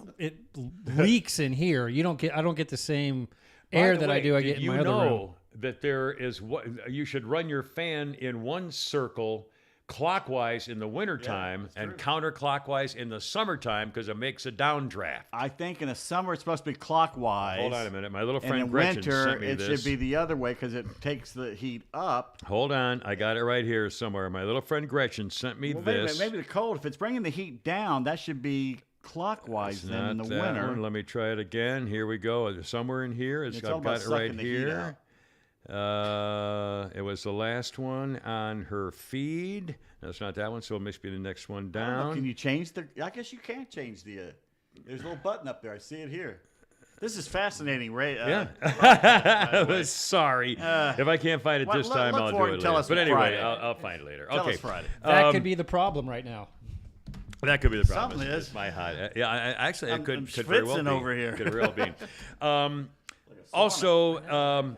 leaks in here. I don't get the same air that I do. I get in my other room. You know that there is you should run your fan in one circle clockwise in the wintertime and counterclockwise in the summertime, because it makes a downdraft. I think in the summer it's supposed to be clockwise. Hold on a minute. My little And friend in Gretchen winter sent me it this. should be the other way, because it takes the heat up. Hold on. I got it right here somewhere. My little friend Gretchen sent me Wait a minute, this. maybe the cold. If it's bringing the heat down, that should be clockwise It's then in the not that winter. one. Let me try it again. Here we go. Somewhere in here. It's I've all about got it right sucking the heat here. It was the last one on her feed. That's not that one, so it must be the next one down. Can you change I guess you can change the... there's a little button up there. I see it here. This is fascinating, Ray. Yeah. Sorry. If I can't find it this time, look I'll for do it it and tell later. us But anyway, Friday. I'll find it later. Tell Okay. us Friday. That could be the problem right now. That could be the problem. Something is. It's my hot. Yeah, actually, it I'm could very well schwitzing be. over here. Could very well be. Also,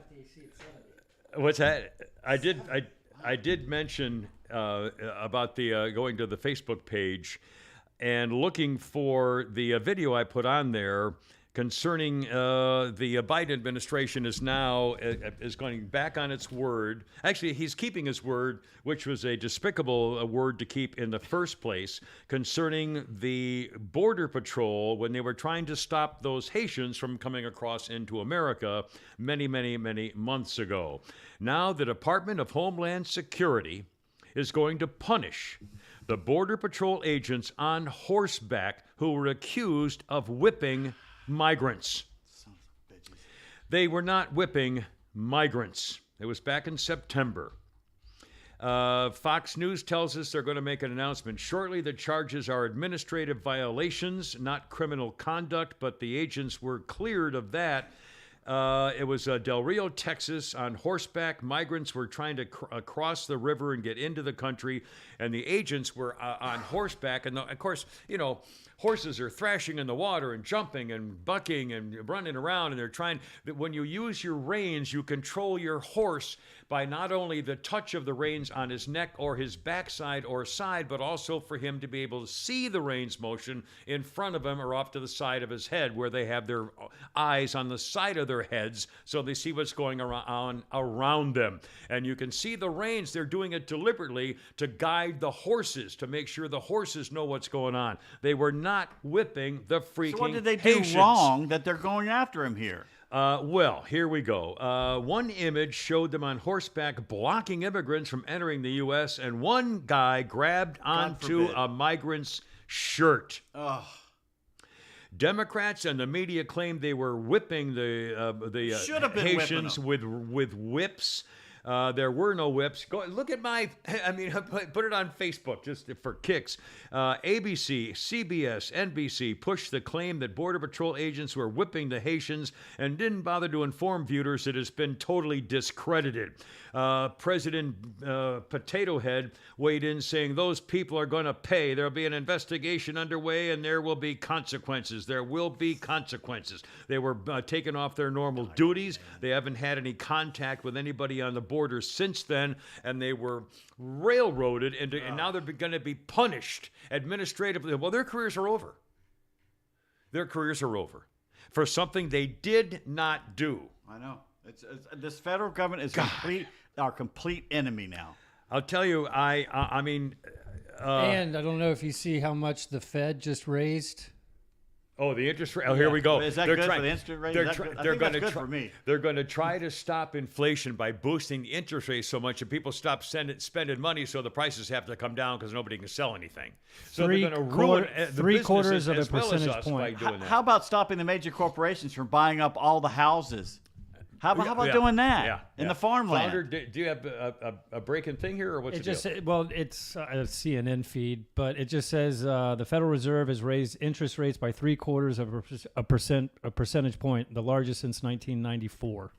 what's that? I did mention about the going to the Facebook page and looking for the video I put on there concerning the Biden administration is now is going back on its word. Actually, he's keeping his word, which was a despicable word to keep in the first place, concerning the Border Patrol when they were trying to stop those Haitians from coming across into America many, many, many months ago. Now the Department of Homeland Security is going to punish the Border Patrol agents on horseback who were accused of whipping migrants. They were not whipping migrants. It was back in September. Fox News tells us they're going to make an announcement shortly. The charges are administrative violations, not criminal conduct, but the agents were cleared of that. It was Del Rio, Texas, on horseback. Migrants were trying to cross the river and get into the country, and the agents were on horseback. And of course, you know, horses are thrashing in the water and jumping and bucking and running around, and they're trying. When you use your reins, you control your horse by not only the touch of the reins on his neck or his backside or side, but also for him to be able to see the reins motion in front of him or off to the side of his head, where they have their eyes on the side of their heads so they see what's going around them. And you can see the reins. They're doing it deliberately to guide the horses, to make sure the horses know what's going on. They were not whipping the freaking So what did they do Haitians. wrong that they're going after him here? Well, here we go. One image showed them on horseback blocking immigrants from entering the U.S., and one guy grabbed onto a migrant's shirt. Oh. Democrats and the media claimed they were whipping Should have been Haitians with whips. There were no whips. Go look at put it on Facebook just for kicks. ABC, CBS, NBC pushed the claim that Border Patrol agents were whipping the Haitians and didn't bother to inform viewers it has been totally discredited. President Potato Head weighed in saying those people are going to pay. There'll be an investigation underway and there will be consequences. There will be consequences. They were taken off their normal duties. They haven't had any contact with anybody on the border since then, and they were railroaded into, and now they're going to be punished administratively. Well, their careers are over. Their careers are over for something they did not do. I know. It's this federal government is our complete enemy now. I'll tell you, I mean... and I don't know if you see how much the Fed just raised. Oh, the interest rate. Oh, here we go. Is that good for the interest rate? I think that's good for me. They're going to try to stop inflation by boosting the interest rate so much that people stop spending money, so the prices have to come down because nobody can sell anything. So they're going to ruin the three-quarters of a as well as percentage us point. by doing that. How about stopping the major corporations from buying up all the houses? How about doing that in the farmland? Flounder, do you have a breaking thing here, or what's It the just deal? well, it's a CNN feed, but it just says the Federal Reserve has raised interest rates by 3/4 of a percentage point, the largest since 1994.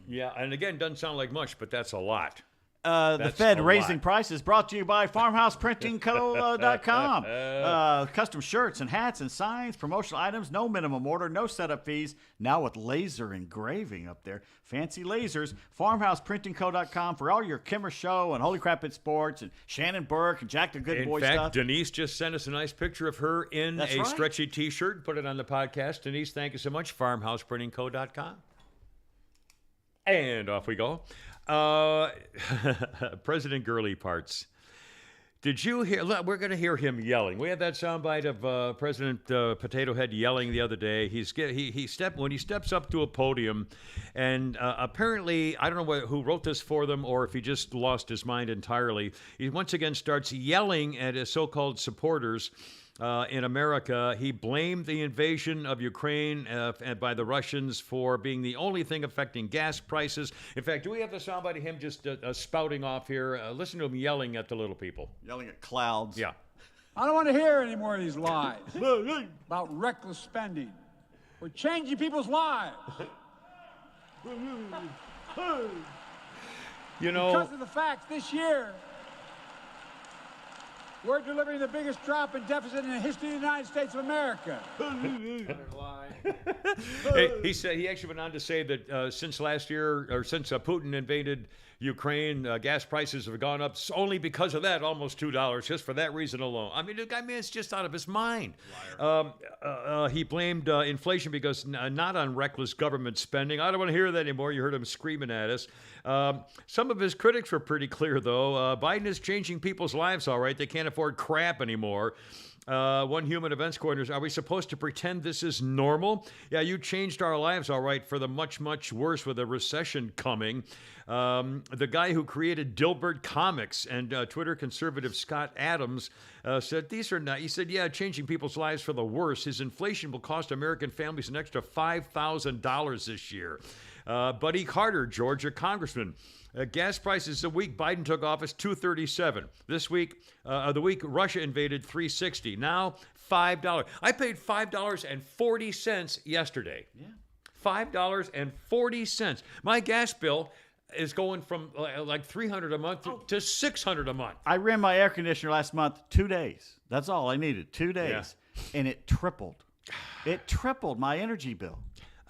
Yeah, and again, doesn't sound like much, but that's a lot. The Fed raising prices, brought to you by FarmhousePrintingCo.com. Custom shirts and hats and signs, promotional items, no minimum order, no setup fees. Now with laser engraving up there. Fancy lasers. FarmhousePrintingCo.com for all your Kimmer Show and Holy Crap It's Sports and Shannon Burke and Jack the Good Boy In fact, stuff. Denise just sent us a nice picture of her in That's a right. stretchy T-shirt. Put it on the podcast. Denise, thank you so much. FarmhousePrintingCo.com. And off we go. President Gurley Parts. Did you hear? Look, we're going to hear him yelling. We had that soundbite of President Potato Head yelling the other day. When he steps up to a podium, and apparently I don't know who wrote this for them or if he just lost his mind entirely. He once again starts yelling at his so-called supporters. In America, he blamed the invasion of Ukraine by the Russians for being the only thing affecting gas prices. In fact, do we have the soundbite of him just spouting off here? Listen to him yelling at the little people. Yelling at clouds. Yeah. I don't want to hear any more of these lies about reckless spending. We're changing people's lives. You know, Because of the fact this year, we're delivering the biggest drop in deficit in the history of the United States of America. he said he actually went on to say that since last year, or since Putin invaded Ukraine, gas prices have gone up only because of that, almost $2, just for that reason alone. I mean, the guy, man, is just out of his mind. He blamed inflation because not on reckless government spending. I don't want to hear that anymore. You heard him screaming at us. Some of his critics were pretty clear, though. Biden is changing people's lives, all right. They can't afford crap anymore. One human events coordinator, are we supposed to pretend this is normal? Yeah, you changed our lives, all right, for the much, much worse with a recession coming. The guy who created Dilbert Comics and Twitter conservative Scott Adams said, these are not, he said, yeah, changing people's lives for the worse. His inflation will cost American families an extra $5,000 this year. Buddy Carter, Georgia congressman. Gas prices the week Biden took office, $2.37. This week, the week Russia invaded, $3.60. Now, $5. I paid $5.40 yesterday. Yeah. $5.40. My gas bill is going from like $300 a month to $600 a month. I ran my air conditioner last month 2 days. That's all I needed, 2 days. Yeah. And it tripled. It tripled my energy bill.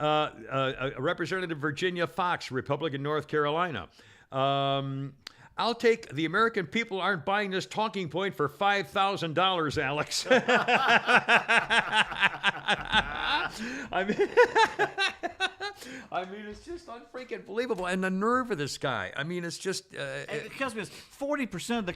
Representative Virginia Fox, Republican, North Carolina. I'll take the American people aren't buying this talking point for $5,000, Alex. I mean, it's just unfreaking believable. And the nerve of this guy. I mean, it's just... it kills me. 40% of the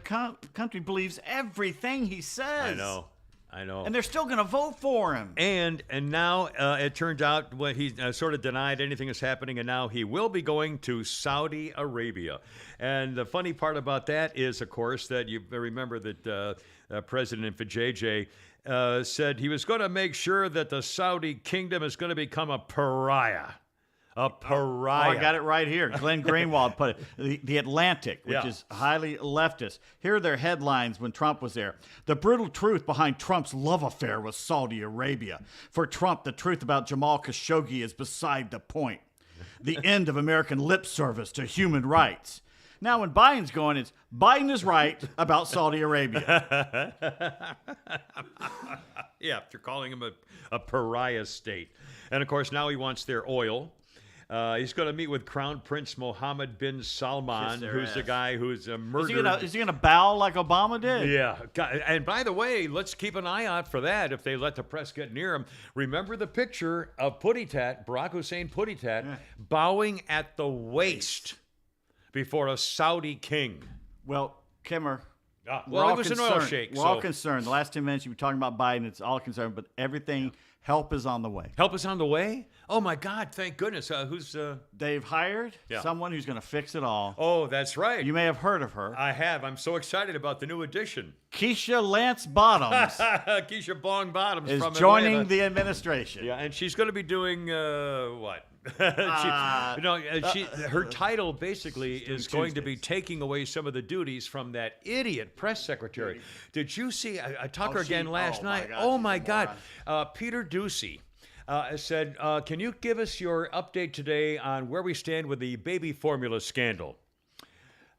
country believes everything he says. I know. And they're still going to vote for him. And now it turns out when he sort of denied anything is happening, and now he will be going to Saudi Arabia. And the funny part about that is, of course, that you remember that President Vijay said he was going to make sure that the Saudi kingdom is going to become a pariah. A pariah. Oh, I got it right here. Glenn Greenwald put it. The Atlantic, which is highly leftist. Here are their headlines when Trump was there. The brutal truth behind Trump's love affair with Saudi Arabia. For Trump, the truth about Jamal Khashoggi is beside the point. The end of American lip service to human rights. Now, when Biden's going, it's Biden is right about Saudi Arabia. Yeah, they're calling him a pariah state. And, of course, now he wants their oil. He's going to meet with Crown Prince Mohammed bin Salman, who's the guy who's murdered. Is he going to bow like Obama did? Yeah. And by the way, let's keep an eye out for that if they let the press get near him. Remember the picture of Puttitat, Barack Hussein Puttitat, bowing at the waist before a Saudi king. Well, Kimmer, it was an oil shake. We're all concerned. The last 10 minutes you were talking about Biden, it's all concerned, but everything, help is on the way. Help is on the way? Oh, my God, thank goodness. Who's... They've hired someone who's going to fix it all. Oh, that's right. You may have heard of her. I have. I'm so excited about the new addition. Keisha Lance Bottoms. Keisha Bong Bottoms is from joining Atlanta. the administration. Yeah, and she's going to be doing what? Her title basically is going to be taking away some of the duties from that idiot press secretary. Did you see? I talked to her again last night. Oh my God, Peter Ducey said, "Can you give us your update today on where we stand with the baby formula scandal?"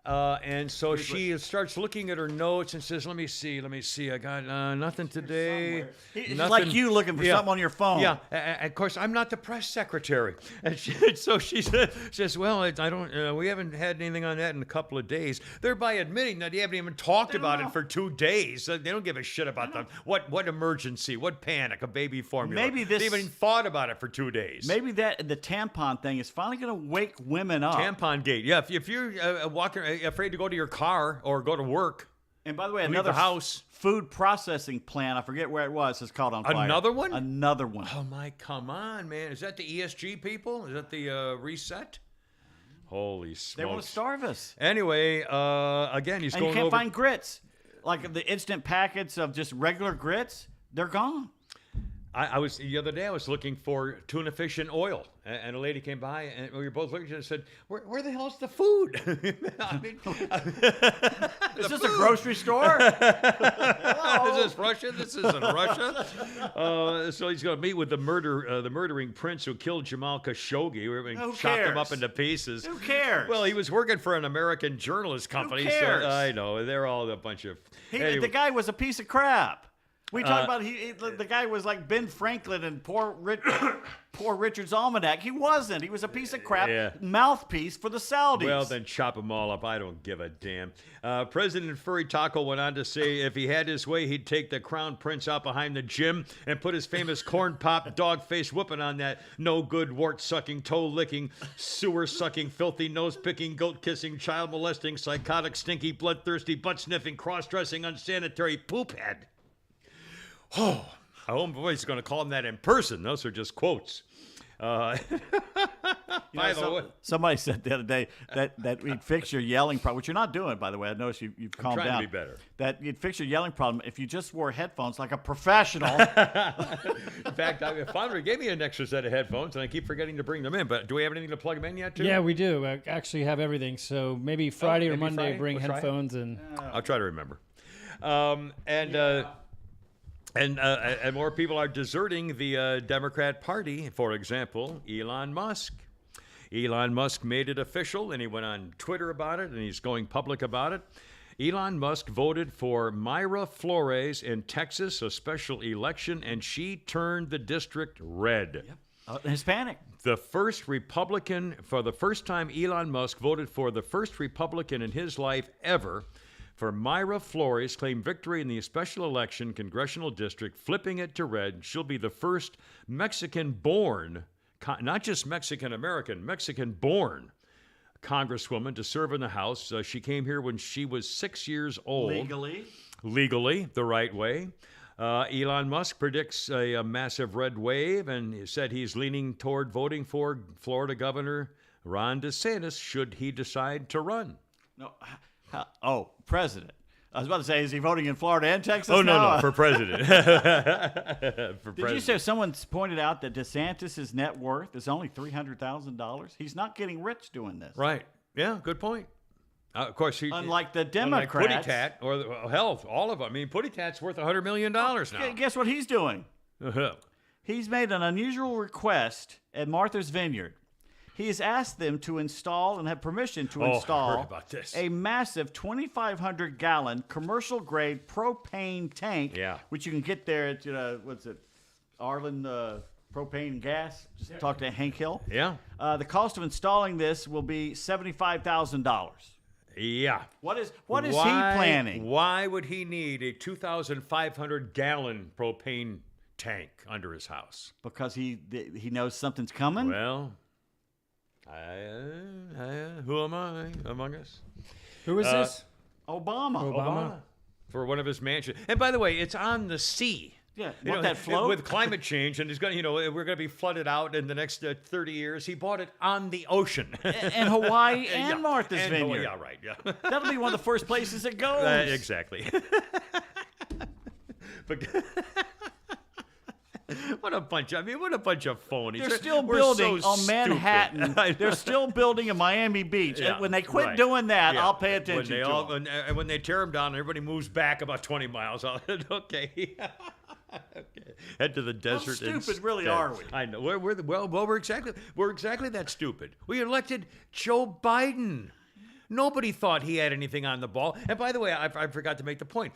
And so she starts looking at her notes and says, let me see. I got nothing today. It's like you looking for something on your phone. Yeah. And of course, I'm not the press secretary. And so she says, well, I don't. We haven't had anything on that in a couple of days. Thereby admitting that they haven't even talked about it for 2 days. They don't give a shit about them. What emergency, what panic, a baby formula. Maybe they haven't even thought about it for 2 days. Maybe the tampon thing is finally going to wake women up. Tampon gate. Yeah. If you're walking... afraid to go to your car or go to work. And by the way, leave another the house. Food processing plant, I forget where it was, is caught on fire. Another one? Another one. Oh, my, come on, man. Is that the ESG people? Is that the reset? Holy smokes. They want to starve us. Anyway, again, he's and going you can't over... find grits. Like the instant packets of just regular grits, they're gone. I was the other day. I was looking for tuna fish and oil, and a lady came by, and we were both looking at it and said, "Where the hell's the food?" I mean, Is this a grocery store? is this Russia? This isn't Russia. So he's going to meet with the murdering prince who killed Jamal Khashoggi, Who chopped him up cares? into pieces. Who cares? Well, he was working for an American journalist company. cares? So I know they're all a bunch of. Anyway. The guy was a piece of crap. We talk about the guy was like Ben Franklin and poor Richard's Almanac. He wasn't. He was a piece of crap mouthpiece for the Saudis. Well, then chop them all up. I don't give a damn. President Furry Taco went on to say if he had his way, he'd take the crown prince out behind the gym and put his famous corn pop dog face whooping on that no good, wart sucking, toe licking, sewer sucking, filthy, nose picking, goat kissing, child molesting, psychotic, stinky, bloodthirsty, butt sniffing, cross dressing, unsanitary poop head. Oh, my homeboy's going to call him that in person. Those are just quotes. By the way, somebody said the other day that we'd fix your yelling problem, which you're not doing, by the way. I noticed you've calmed trying down. to be better. That you'd fix your yelling problem if you just wore headphones like a professional. In fact, I finally gave me an extra set of headphones, and I keep forgetting to bring them in. But do we have anything to plug them in yet, too? Yeah, we do. I actually have everything. So maybe Friday or maybe Monday, Friday? bring We'll try it. headphones and. I'll try to remember. And more people are deserting the Democrat Party. For example, Elon Musk. Elon Musk made it official, and he went on Twitter about it, and he's going public about it. Elon Musk voted for Mayra Flores in Texas, a special election, and she turned the district red. Hispanic. The first Republican, for the first time, Elon Musk voted for the first Republican in his life ever. For Mayra Flores claimed victory in the special election congressional district, flipping it to red. She'll be the first Mexican-born, not just Mexican-American, Mexican-born congresswoman to serve in the House. She came here when she was 6 years old. Legally, the right way. Elon Musk predicts a massive red wave, and he said he's leaning toward voting for Florida Governor Ron DeSantis should he decide to run. No. President. I was about to say, is he voting in Florida and Texas? Oh, no, for president. Did you say someone pointed out that DeSantis' net worth is only $300,000? He's not getting rich doing this. Right. Yeah, good point. Of course, unlike the Democrats. Unlike Putty Tat, or hell, all of them. I mean, Putty Tat's worth $100 million now. Guess what he's doing? He's made an unusual request at Martha's Vineyard. He has asked them to install and have permission to install I heard about this. a massive 2,500-gallon commercial-grade propane tank, which you can get there at, Arlen Propane Gas. Just talk to Hank Hill. Yeah. The cost of installing this will be $75,000. Yeah. What is he planning? Why would he need a 2,500-gallon propane tank under his house? Because he knows something's coming? Well... who am I among us? Who is this? Obama. For one of his mansions. And by the way, it's on the sea. Yeah, that float? With climate change, and he's going. We're going to be flooded out in the next 30 years. He bought it on the ocean. And Hawaii and Martha's Vineyard. Yeah, right. Yeah. That'll be one of the first places it goes. Exactly. But what a bunch of phonies. They're still building on Manhattan. They're still building in Miami Beach. Yeah, when they quit doing that, I'll pay attention to them. And when they tear them down, everybody moves back about 20 miles. Okay. Okay. Head to the desert. How stupid instead. really are we? I know. We're exactly that stupid. We elected Joe Biden. Nobody thought he had anything on the ball. And by the way, I forgot to make the point.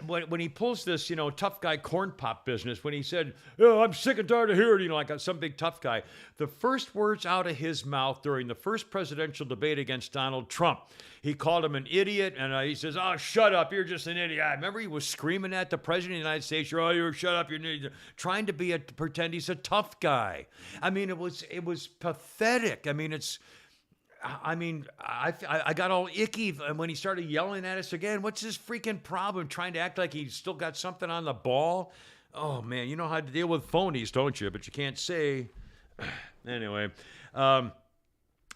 When he pulls this, tough guy corn pop business, when he said, I'm sick and tired of hearing, like some big tough guy, the first words out of his mouth during the first presidential debate against Donald Trump, he called him an idiot, and he says, "Oh, shut up, you're just an idiot." I remember he was screaming at the president of the United States, shut up, you're an idiot," trying to pretend he's a tough guy. I mean, it was pathetic. I mean, I got all icky when he started yelling at us again. What's his freaking problem? Trying to act like he's still got something on the ball? Oh, man, you know how to deal with phonies, don't you? But you can't say. Anyway, and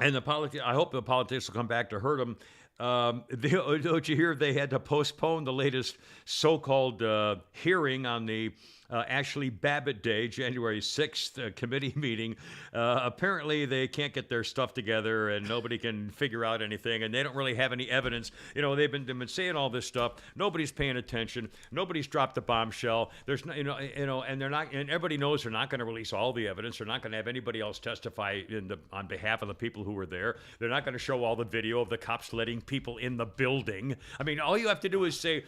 I hope the politics will come back to hurt him. Don't you hear they had to postpone the latest so-called hearing on the Ashley Babbitt Day, January 6th committee meeting? Apparently, they can't get their stuff together, and nobody can figure out anything, and they don't really have any evidence. You know, they've been saying all this stuff. Nobody's paying attention. Nobody's dropped the bombshell. There's no, and they're not. And everybody knows they're not going to release all the evidence. They're not going to have anybody else testify on behalf of the people who were there. They're not going to show all the video of the cops letting people in the building. I mean, all you have to do is say,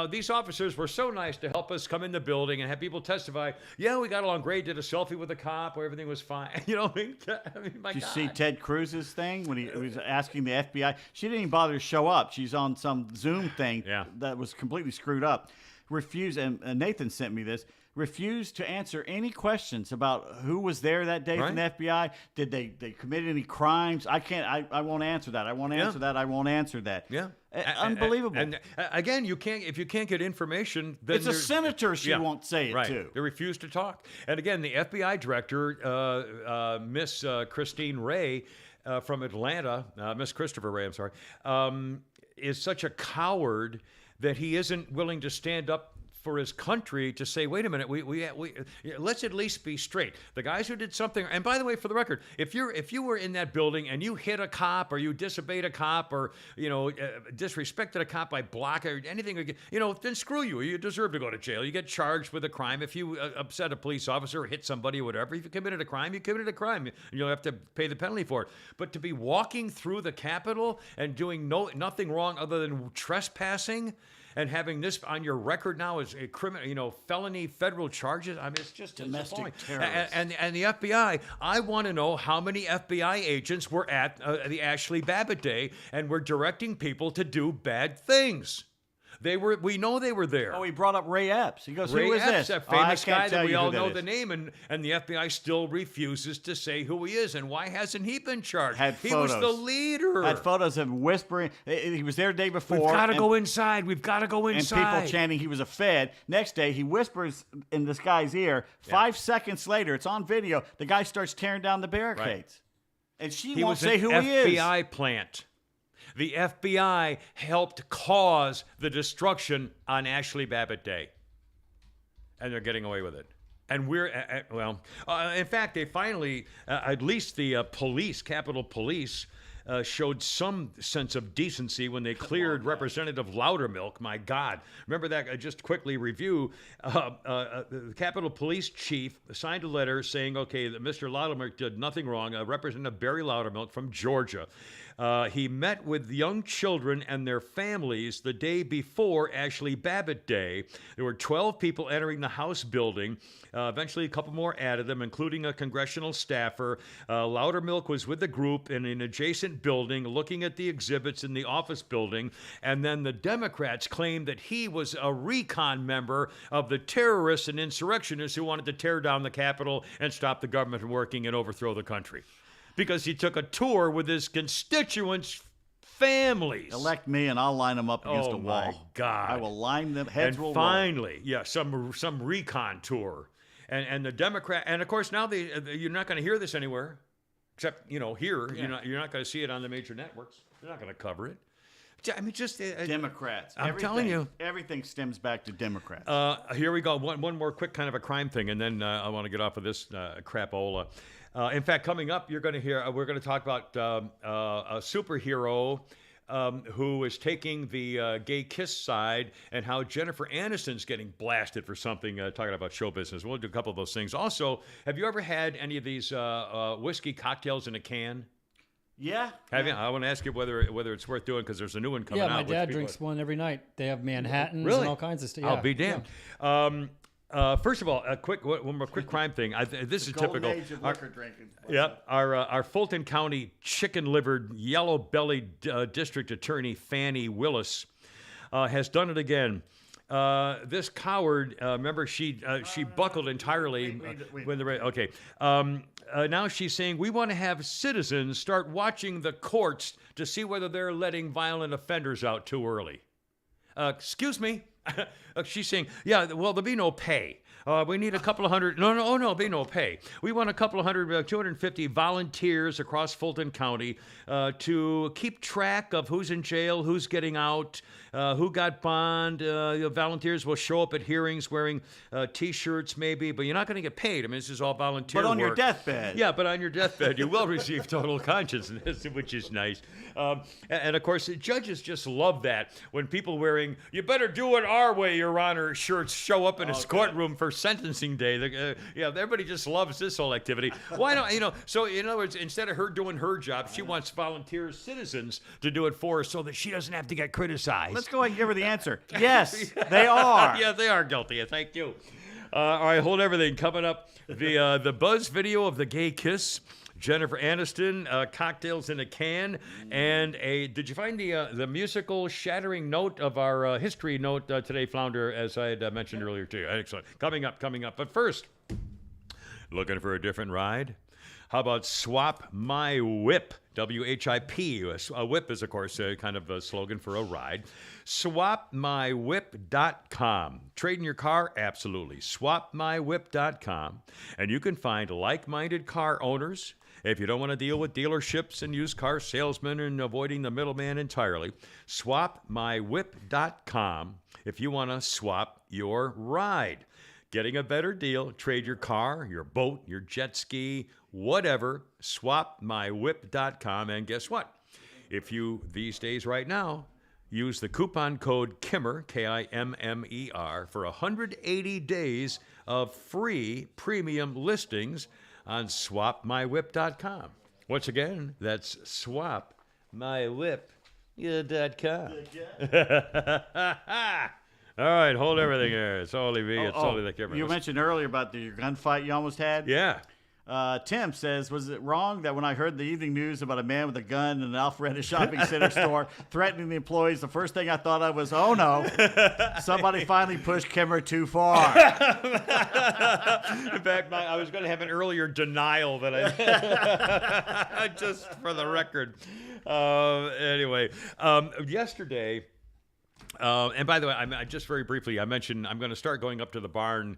these officers were so nice to help us come in the building and have people testify. Yeah, we got along great. Did a selfie with the cop where everything was fine. You know, I mean, my Did you God. see Ted Cruz's thing when he was asking the FBI? She didn't even bother to show up. She's on some Zoom thing that was completely screwed up. Refused, and Nathan sent me this. Refused to answer any questions about who was there that day from the FBI. Did they commit any crimes? I can't. I won't answer that. I won't answer that. I won't answer that. Yeah. Unbelievable. And again, if you can't get information, then it's a senator she won't say it to. They refuse to talk. And again, the FBI director, Miss Christine Ray from Atlanta, Miss Christopher Ray, I'm sorry, is such a coward that he isn't willing to stand up for his country to say, wait a minute, we let's at least be straight. The guys who did something, and by the way, for the record, if you were in that building and you hit a cop or you disobeyed a cop or disrespected a cop by blocking or anything, then screw you. You deserve to go to jail. You get charged with a crime. If you upset a police officer or hit somebody or whatever, if you committed a crime, you committed a crime. You'll have to pay the penalty for it. But to be walking through the Capitol and doing nothing wrong other than trespassing, and having this on your record now as a criminal, felony federal charges. I mean, it's just domestic terrorists. And the FBI, I want to know how many FBI agents were at the Ashley Babbitt Day and were directing people to do bad things. We know they were there. Oh, he brought up Ray Epps. He goes, Ray who is Epps, this? that famous I can't guy tell that we you all who know that the is. name, and the FBI still refuses to say who he is. And why hasn't he been charged? He photos. was the leader. Had photos of him whispering. He was there the day before. We've got to go inside. We've got to go inside. And people chanting he was a Fed. Next day, he whispers in this guy's ear. 5 seconds later, it's on video, the guy starts tearing down the barricades. Right. And she won't say who he is. FBI plant. The FBI helped cause the destruction on Ashley Babbitt Day. And they're getting away with it. And we're, in fact, they finally, at least the police, Capitol Police, showed some sense of decency when they cleared Representative Loudermilk. My God. Remember that? Just quickly review. The Capitol Police chief signed a letter saying, okay, that Mr. Loudermilk did nothing wrong. Representative Barry Loudermilk from Georgia. He met with young children and their families the day before Ashley Babbitt Day. There were 12 people entering the House building. Eventually, a couple more added them, including a congressional staffer. Loudermilk was with the group in an adjacent building looking at the exhibits in the office building. And then the Democrats claimed that he was a recon member of the terrorists and insurrectionists who wanted to tear down the Capitol and stop the government from working and overthrow the country. Because he took a tour with his constituents' families. Elect me and I'll line them up against a wall. Oh, my God. I will line them, heads will roll. And finally, some recon tour. And the Democrat, and of course now you're not going to hear this anywhere, except, here. Yeah. You're not going to see it on the major networks. They're not going to cover it. I mean, just Democrats. I'm telling you, everything stems back to Democrats. Here we go. One more quick kind of a crime thing, and then I want to get off of this crapola. In fact, coming up, we're going to talk about a superhero who is taking the gay kiss side, and how Jennifer Aniston's getting blasted for something, talking about show business. We'll do a couple of those things. Also, have you ever had any of these whiskey cocktails in a can? Yeah. Have you? I want to ask you whether it's worth doing, because there's a new one coming out. Yeah, my dad drinks one every night. They have Manhattans really? And all kinds of stuff. I'll be damned. Yeah. First of all, one more quick crime thing. This is typical. Age of liquor drinking. Yeah, our Fulton County chicken-livered, yellow-bellied district attorney Fannie Willis has done it again. This coward, remember, she buckled entirely when the okay. Now she's saying we want to have citizens start watching the courts to see whether they're letting violent offenders out too early. Excuse me. She's saying, yeah, well, there'll be no pay. We need a couple of hundred. No, be no pay. We want a couple of hundred, 250 volunteers across Fulton County to keep track of who's in jail, who's getting out, who got bond. Volunteers will show up at hearings wearing T-shirts, maybe, but you're not going to get paid. I mean, this is all volunteer But on your work. deathbed. Yeah, but on your deathbed, you will receive total consciousness, which is nice. And of course, judges just love that when people wearing "You better do it our way, Your Honor" shirts show up in his courtroom for sentencing day. Everybody just loves this whole activity. Why don't So in other words, instead of her doing her job, she wants volunteer citizens to do it for her, so that she doesn't have to get criticized. Let's go ahead and give her the answer. Yes, they are. Yeah, they are guilty. Thank you. All right, hold everything. Coming up, the Buzz video of the gay kiss. Jennifer Aniston, cocktails in a can, and did you find the musical shattering note of our history note today, Flounder, as I had mentioned earlier to you? Excellent. Coming up. But first, looking for a different ride? How about Swap My Whip? WHIP. A whip is, of course, kind of a slogan for a ride. SwapMyWhip.com. Trading your car? Absolutely. SwapMyWhip.com. And you can find like-minded car owners. If you don't want to deal with dealerships and used car salesmen and avoiding the middleman entirely, SwapMyWhip.com if you want to swap your ride. Getting a better deal, trade your car, your boat, your jet ski, whatever, SwapMyWhip.com. And guess what? If you, these days right now, use the coupon code KIMMER, KIMMER, for 180 days of free premium listings on SwapMyWhip.com. Once again, that's SwapMyWhip.com. All right, hold everything here. It's only me. It's only the camera. You mentioned earlier about your gunfight you almost had. Yeah. Tim says, was it wrong that when I heard the evening news about a man with a gun in an Alpharetta shopping center store threatening the employees, the first thing I thought of was, oh no, somebody finally pushed Kimmer too far. In fact, I was going to have an earlier denial that I just for the record. Anyway, yesterday. And by the way, I just very briefly, I mentioned I'm going to start going up to the barn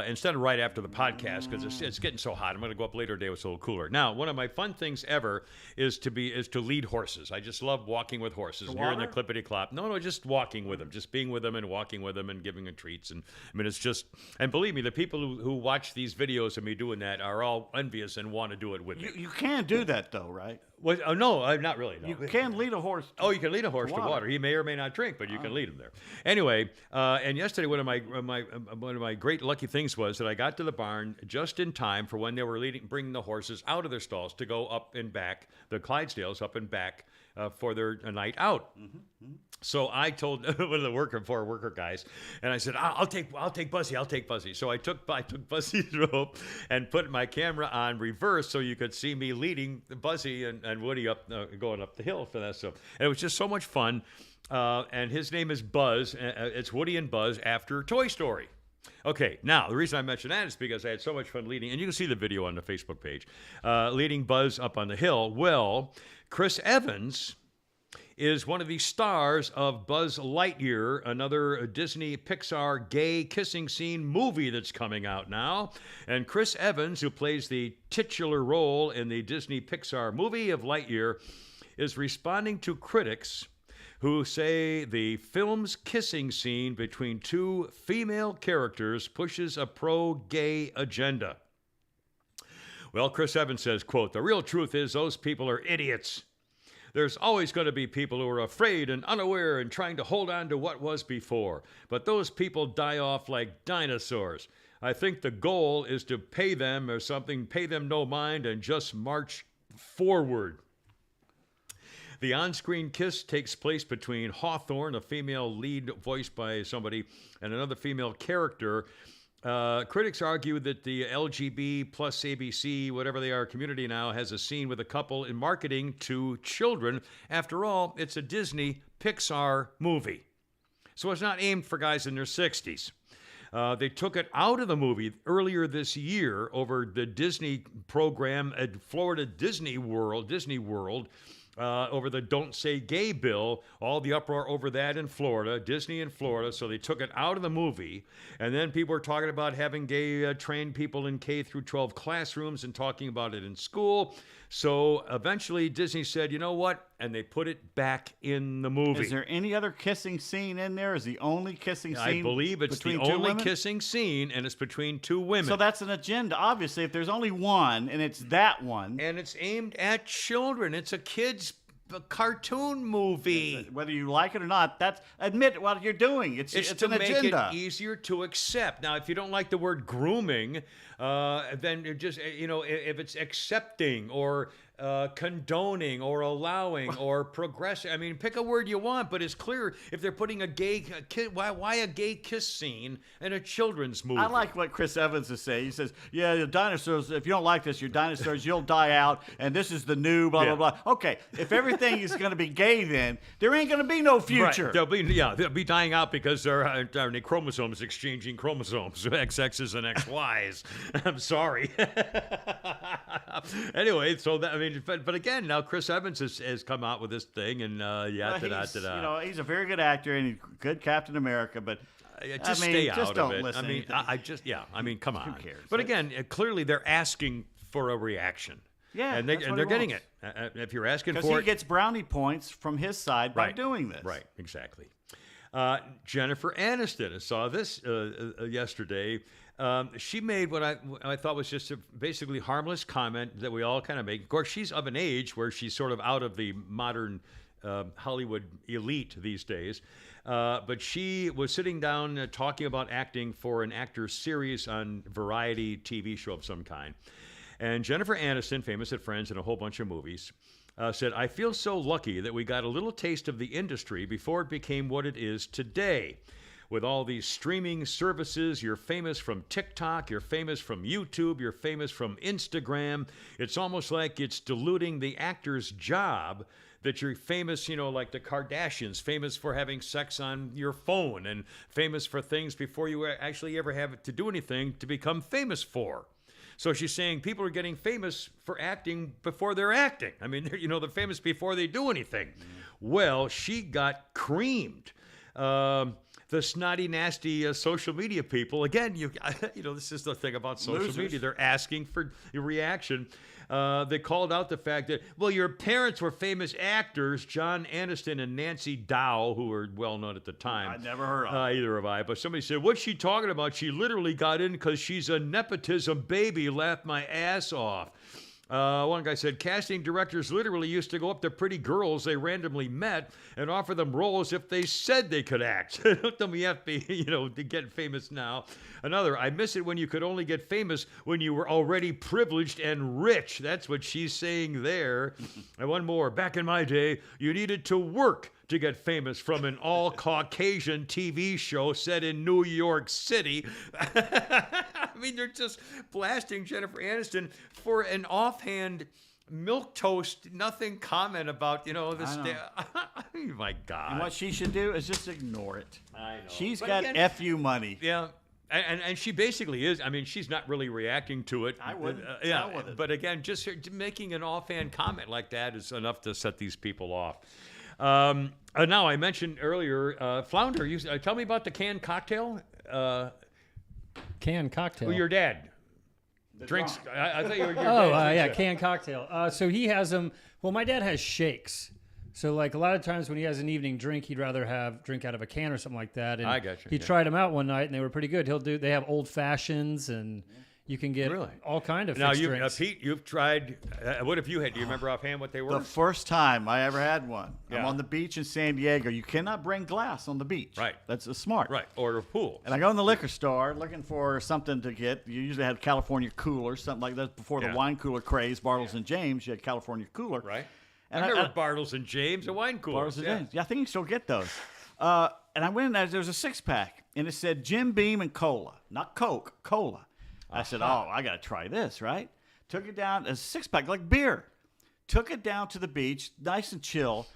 instead of right after the podcast because it's getting so hot. I'm going to go up later today. It's a little cooler. Now, one of my fun things ever is to lead horses. I just love walking with horses and hearing the clippity clop. No, just walking with them, just being with them and walking with them and giving them treats. And I mean, it's just, and believe me, the people who watch these videos of me doing that are all envious and want to do it with me. You can do that though, right? Well, no, not really. No. You can lead a horse. You can lead a horse to water. He may or may not drink, but you can lead him there. Anyway, and yesterday one of my great lucky things was that I got to the barn just in time for when they were bringing the horses out of their stalls to go up and back, the Clydesdales up and back for their night out. Mm-hmm. So I told one of the worker guys, and I said, I'll take Buzzy. So I took Buzzy's rope and put my camera on reverse so you could see me leading Buzzy and Woody up, going up the hill for that stuff. And it was just so much fun. And his name is Buzz. It's Woody and Buzz after Toy Story. Okay, now, the reason I mention that is because I had so much fun leading, and you can see the video on the Facebook page, leading Buzz up on the hill. Well, Chris Evans is one of the stars of Buzz Lightyear, another Disney Pixar gay kissing scene movie that's coming out now. And Chris Evans, who plays the titular role in the Disney Pixar movie of Lightyear, is responding to critics who say the film's kissing scene between two female characters pushes a pro-gay agenda. Well, Chris Evans says, quote, "The real truth is those people are idiots. There's always going to be people who are afraid and unaware and trying to hold on to what was before. But those people die off like dinosaurs. I think the goal is to pay them or something, pay them no mind and just march forward." The on-screen kiss takes place between Hawthorne, a female lead voiced by somebody, and another female character. Critics argue that the LGB plus ABC, whatever they are, community now has a scene with a couple in marketing to children. After all, it's a Disney Pixar movie. So it's not aimed for guys in their 60s. They took it out of the movie earlier this year over the Disney program at Florida Disney World, over the Don't Say Gay bill, all the uproar over that in Florida, Disney in Florida, so they took it out of the movie. And then people were talking about having gay trained people in K through 12 classrooms and talking about it in school. So eventually Disney said, you know what? And they put it back in the movie. Is there any other kissing scene in there? Is the only kissing scene I believe it's the between two only women? kissing scene, and it's between two women. So that's an agenda. Obviously, if there's only one, and it's that one. And it's aimed at children. It's a kid's cartoon movie. Whether you like it or not, admit what you're doing. It's to an make agenda. it easier to accept. Now, if you don't like the word grooming, then it just, if it's accepting or condoning or allowing or progressing. I mean, pick a word you want, but it's clear if they're putting a gay kid, why a gay kiss scene in a children's movie? I like what Chris Evans is saying. He says, yeah, the dinosaurs, if you don't like this, your dinosaurs, you'll die out, and this is the new blah, blah, blah. Okay, if everything is going to be gay then, there ain't going to be no future. Right. They'll be dying out because their chromosomes exchanging chromosomes, XXs and XYs. I'm sorry. Anyway, so that, I mean, but again, now Chris Evans has come out with this thing, and he's a very good actor and he's a good Captain America, but stay out just don't of it. listen. I mean, come on. Who cares? But again, clearly they're asking for a reaction. Yeah, and that's what they're he getting wants. it. If you're asking Because for he it, gets brownie points from his side by doing this. Right, exactly. Jennifer Aniston, I saw this yesterday. She made what I thought was just a basically harmless comment that we all kind of make. Of course, she's of an age where she's sort of out of the modern Hollywood elite these days. But she was sitting down talking about acting for an actor's series on variety TV show of some kind. And Jennifer Aniston, famous at Friends and a whole bunch of movies, said, I feel so lucky that we got a little taste of the industry before it became what it is today. With all these streaming services, you're famous from TikTok, you're famous from YouTube, you're famous from Instagram. It's almost like it's diluting the actor's job that you're famous, like the Kardashians, famous for having sex on your phone and famous for things before you actually ever have to do anything to become famous for. So she's saying people are getting famous for acting before they're acting. I mean, they're famous before they do anything. Well, she got creamed. The snotty, nasty social media people. Again, this is the thing about social media. They're asking for a reaction. They called out the fact that, well, your parents were famous actors, John Aniston and Nancy Dow, who were well known at the time. I never heard of either have I. But somebody said, what's she talking about? She literally got in because she's a nepotism baby. Laughed my ass off. One guy said, casting directors literally used to go up to pretty girls they randomly met and offer them roles if they said they could act. Don't tell me you have to be, to get famous now. Another, I miss it when you could only get famous when you were already privileged and rich. That's what she's saying there. And one more, back in my day, you needed to work to get famous from an all-Caucasian TV show set in New York City. I mean, they're just blasting Jennifer Aniston for an offhand milquetoast, nothing comment about, this. Oh, my God. And what she should do is just ignore it. I know. She's But got again, FU money. Yeah. And she basically is. I mean, she's not really reacting to it. I wouldn't. Yeah. I wouldn't. But again, just making an offhand comment like that is enough to set these people off. Now, I mentioned earlier, Flounder, tell me about the canned cocktail. Canned cocktail. Well, your dad drinks. I thought you were your Oh, dad yeah, drinks canned cocktail. So he has them. Well, my dad has shakes. So, like, a lot of times when he has an evening drink, he'd rather drink out of a can or something like that. And I got you, He yeah. tried them out one night, and they were pretty good. They have old fashions, and you can get all kind of Now, fixed drinks. Pete, you've tried. What have you had? Do you remember offhand what they were? The first time I ever had one. I'm Yeah. on the beach in San Diego. You cannot bring glass on the beach. Right. That's smart. Right, or a pool. And I go in the liquor store looking for something to get. You usually had California Cooler, something like that. Before the Yeah. wine cooler craze, Bartles and James, you had California Cooler. Right. And I remember Bartles and James, a wine cooler. Bartles and James. Yeah, I think you still get those. And I went in there was a 6-pack, and it said Jim Beam and cola, not Coke, cola. I said, oh, I got to try this, right? Took it down, a 6-pack, like beer. Took it down to the beach, nice and chill.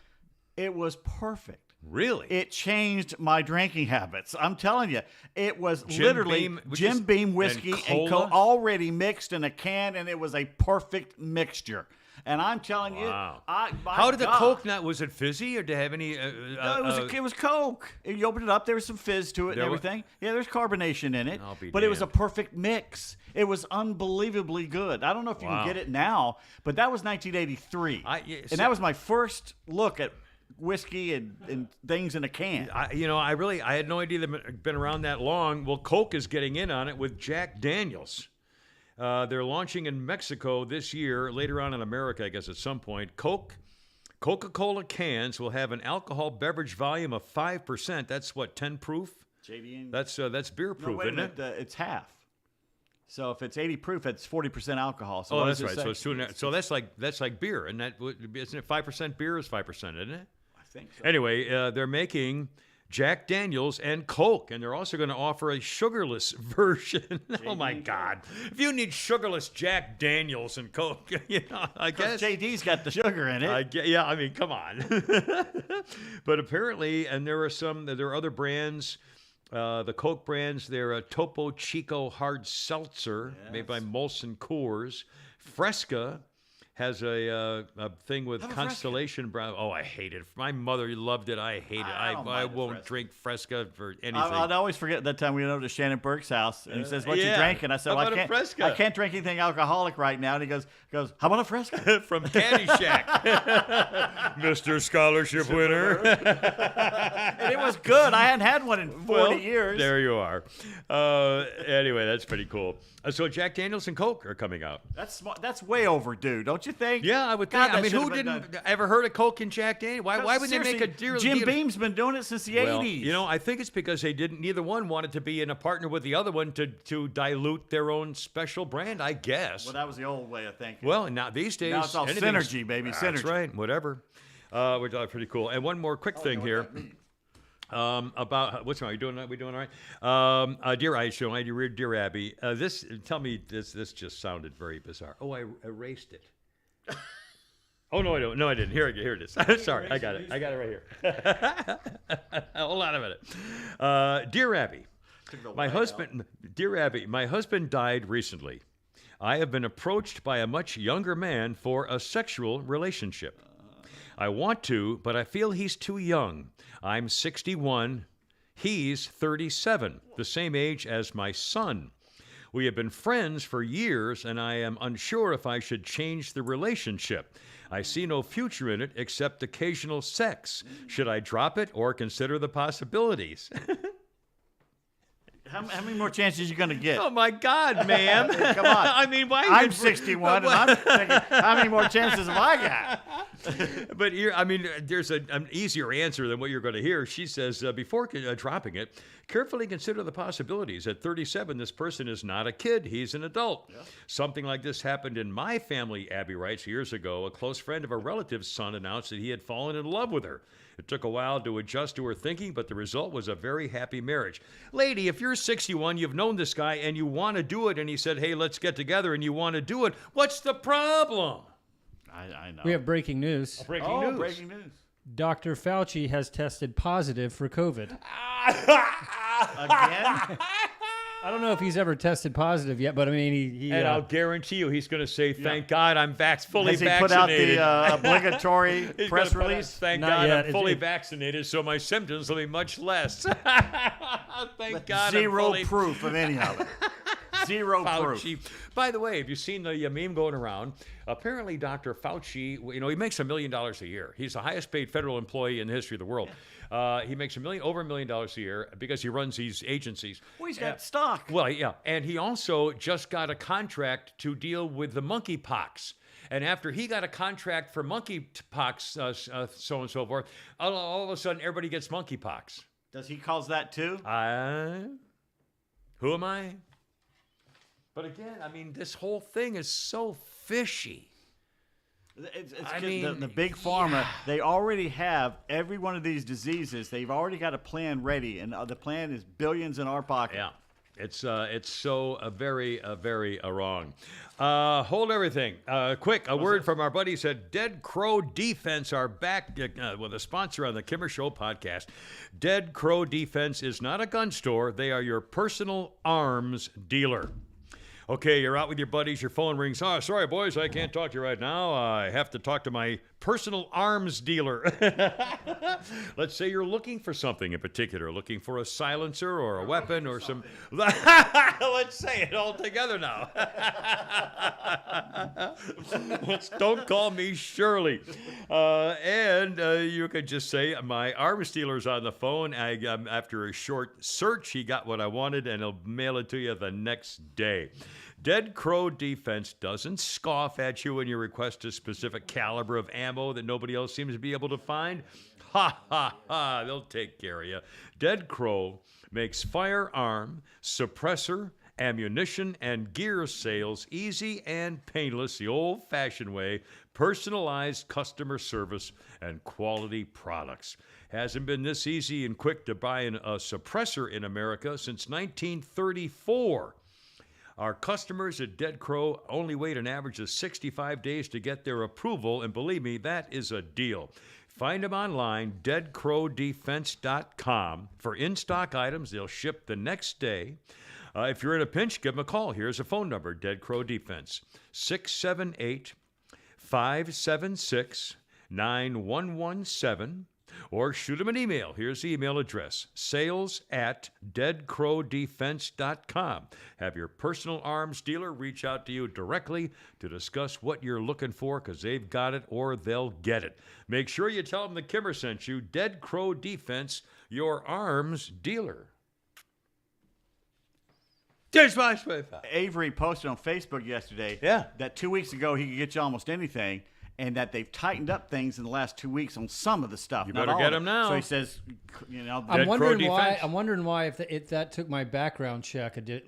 It was perfect. Really? It changed my drinking habits. I'm telling you, it was Jim literally Beam, which Jim is- Beam whiskey and and cola? already mixed in a can, and it was a perfect mixture. And I'm telling Wow. you, How did the Coke not? Was it fizzy or did it have any? No, it was Coke. You opened it up, there was some fizz to it and There wa- everything. Yeah, there's carbonation in it. I'll be But it was a damned. perfect mix. It was unbelievably good. I don't know if you Wow. can get it now, but that was 1983. And that was my first look at whiskey and things in a can. I had no idea they'd been around that long. Well, Coke is getting in on it with Jack Daniels. They're launching in Mexico this year, later on in America, I guess at some point. Coca-Cola cans will have an alcohol beverage volume of 5%. That's what, 10 proof? JD. That's beer No, proof, wait a isn't minute. it? It's half. So if it's 80 proof, it's 40% alcohol. So Oh, what that's does it right. say? So it's that's like beer, and isn't it 5% beer is 5%, isn't it? I think so. Anyway, they're making Jack Daniels and Coke, and they're also going to offer a sugarless version. Oh my God! If you need sugarless Jack Daniels and Coke, I guess JD's got the sugar in it. yeah, I mean, come on. But apparently, and there are other brands. The Coke brands, they're a Topo Chico hard seltzer made by Molson Coors. Fresca has a thing with Constellation Brown. Oh, I hate it. My mother loved it. I hate it. I don't I mind the won't Fresca. drink Fresca for anything. I'd always forget that time we went over to Shannon Burke's house, and he says, "What you yeah. drinking?" I said, How "Well, about a Fresca?" I can't drink anything alcoholic right now." And he goes, "How about a Fresca?" From Caddyshack. Mr. Scholarship winner. And it was good. I hadn't had one in 40 years. There you are. Anyway, that's pretty cool. So Jack Daniels and Coke are coming out. That's smart. That's way overdue, don't you think? Yeah, I would God, think. I that mean, who should've been didn't done. ever heard of Coke and Jack Daniels? Why would they make a deal? Jim Beam's been doing it since the Well, 80s. I think it's because neither one wanted to be in a partner with the other one to dilute their own special brand, I guess. Well, that was the old way of thinking. Well, now these days, Now it's all anything's- synergy, baby, That's synergy. right, whatever. Which is pretty cool. And one more quick thing here. About what's wrong? We doing all right? Dear Aisha, dear Abby, tell me this just sounded very bizarre. Oh, I erased it. Oh no, I don't. No, I didn't. Here it is. Sorry, I got it right here. Hold on a minute. Dear Abby, my husband died recently. I have been approached by a much younger man for a sexual relationship. I want to, but I feel he's too young. I'm 61. He's 37, the same age as my son. We have been friends for years, and I am unsure if I should change the relationship. I see no future in it except occasional sex. Should I drop it or consider the possibilities? How many more chances are you going to get? Oh, my God, ma'am. Come on. I mean, why? I'm 61, and I'm thinking, how many more chances have I got? But there's an easier answer than what you're going to hear. She says, before dropping it, carefully consider the possibilities. At 37, this person is not a kid. He's an adult. Yeah. Something like this happened in my family, Abby writes, years ago. A close friend of a relative's son announced that he had fallen in love with her. It took a while to adjust to her thinking, but the result was a very happy marriage. Lady, if you're 61, you've known this guy, and you want to do it, and he said, hey, let's get together, and you want to do it, what's the problem? I know. We have breaking news. Breaking news. Breaking news. Dr. Fauci has tested positive for COVID. Again? I don't know if he's ever tested positive yet, but I mean, he And I'll guarantee you he's going to say, thank God I'm fully Has he vaccinated. put out the obligatory He's press gonna put out, release? thank Not God yet. I'm fully It- vaccinated, so my symptoms will be much less. Thank God Zero I'm fully proof of any of it. Zero proof. Fauci. By the way, have you seen the meme going around? Apparently, Dr. Fauci, he makes $1 million a year. He's the highest paid federal employee in the history of the world. He makes over $1 million a year because he runs these agencies. Well, he's got stock. Well, yeah, and he also just got a contract to deal with the monkeypox. And after he got a contract for monkeypox, so and so forth, all of a sudden everybody gets monkeypox. Does he cause that too? Who am I? But again, I mean, this whole thing is so fishy. It's I 'cause mean, the big pharma, they already have every one of these diseases. They've already got a plan ready, and the plan is billions in our pocket. Yeah. It's so very wrong. Hold everything. Quick, a word from our buddies at Dead Crow Defense are back with a sponsor on the Kimmer Show podcast. Dead Crow Defense is not a gun store. They are your personal arms dealer. Okay, you're out with your buddies, your phone rings. Oh, sorry, boys, I can't talk to you right now. I have to talk to my personal arms dealer. Let's say you're looking for something in particular, looking for a silencer or a weapon or some... Let's say it all together now. Don't call me Shirley. And you could just say, my arms dealer's on the phone. After a short search, he got what I wanted, and he'll mail it to you the next day. Dead Crow Defense doesn't scoff at you when you request a specific caliber of ammo that nobody else seems to be able to find. Ha, ha, ha, they'll take care of you. Dead Crow makes firearm, suppressor, ammunition, and gear sales easy and painless the old-fashioned way, personalized customer service, and quality products. Hasn't been this easy and quick to buy a suppressor in America since 1934. Our customers at Dead Crow only wait an average of 65 days to get their approval, and believe me, that is a deal. Find them online, deadcrowdefense.com. For in-stock items, they'll ship the next day. If you're in a pinch, give them a call. Here's a phone number, Dead Crow Defense, 678-576-9117. Or shoot them an email. Here's the email address, sales@deadcrowdefense.com. Have your personal arms dealer reach out to you directly to discuss what you're looking for, because they've got it or they'll get it. Make sure you tell them the Kimmer sent you. Dead Crow Defense, your arms dealer. Avery posted on Facebook yesterday that 2 weeks ago he could get you almost anything, and that they've tightened up things in the last 2 weeks on some of the stuff. You not better all get of it. them now. So he says, you know, I'm Dead wondering Crow why. Defense. I'm wondering why if that took my background check. I did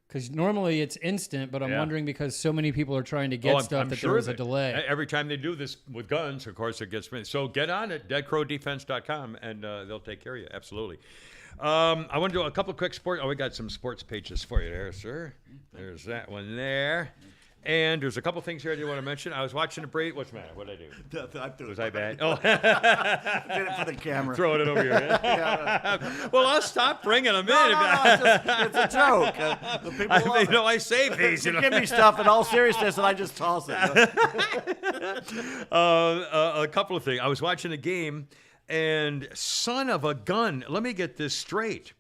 because normally it's instant, but I'm wondering because so many people are trying to get stuff I'm that sure there was a delay. Every time they do this with guns, of course, it gets... So get on it, deadcrowdefense.com, and they'll take care of you. Absolutely. I want to do a couple of quick sports. Oh, we got some sports pages for you there, sir. There's that one there. And there's a couple things here I do want to mention. I was watching the Brady. What's the matter? What did I do? Was I bad? Oh, did it for the camera. throwing it over your head. Well, I'll stop bringing them in. It's a joke. The people I save these. you give me stuff in all seriousness, and I just toss it. A couple of things. I was watching a game, and son of a gun. Let me get this straight.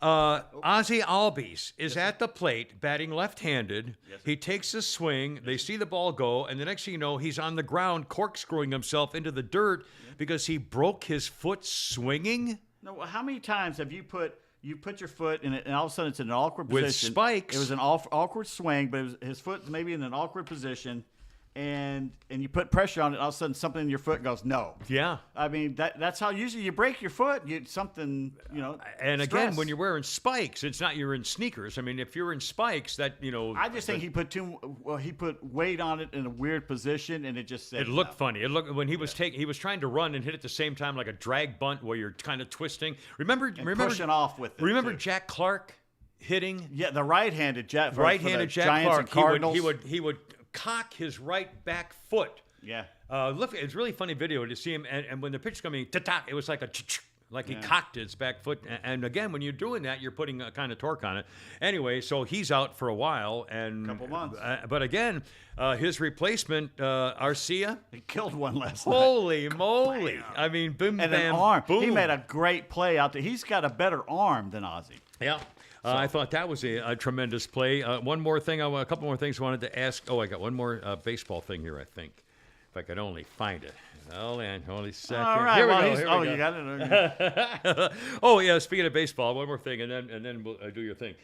Ozzie Albies is at the plate, batting left-handed. He takes a swing. They see the ball go, and the next thing you know, he's on the ground corkscrewing himself into the dirt because he broke his foot swinging. No, how many times have you put your foot in it, and all of a sudden it's in an awkward With position? spikes. It was an awkward swing, but his foot maybe in an awkward position, and you put pressure on it, and all of a sudden something in your foot goes no. Yeah. I mean that's how usually you break your foot. And again, stress. when you're wearing spikes, it's not you're in sneakers. I mean, if you're in spikes, that I just think he put weight on it in a weird position, and it just said it looked funny. It looked when he was trying to run and hit at the same time like a drag bunt where you're kind of twisting. Remember pushing off with it. Remember too. Jack Clark hitting? Yeah, the right-handed Jack. Right-handed Jack Giants Clark. and Cardinals. He would cock his right back foot. Yeah. Look, it's a really funny video to see him, and when the pitch coming, ta-ta, it was like a like he cocked his back foot. And again, when you're doing that, you're putting a kind of torque on it. Anyway, so he's out for a while, and couple months. But again, his replacement, Arcia, He killed one last night. holy moly! I mean, boom, And bam, an arm. boom. He made a great play out there. He's got a better arm than Ozzie. Yeah. I thought that was a tremendous play. One more thing, a couple more things I wanted to ask. Oh, I got one more baseball thing here, I think. If I could only find it. Hold on, hold a second. All right. Here we well, go. he's- Here we go. you got it. Okay. Oh yeah, speaking of baseball, one more thing, and then we'll do your thing.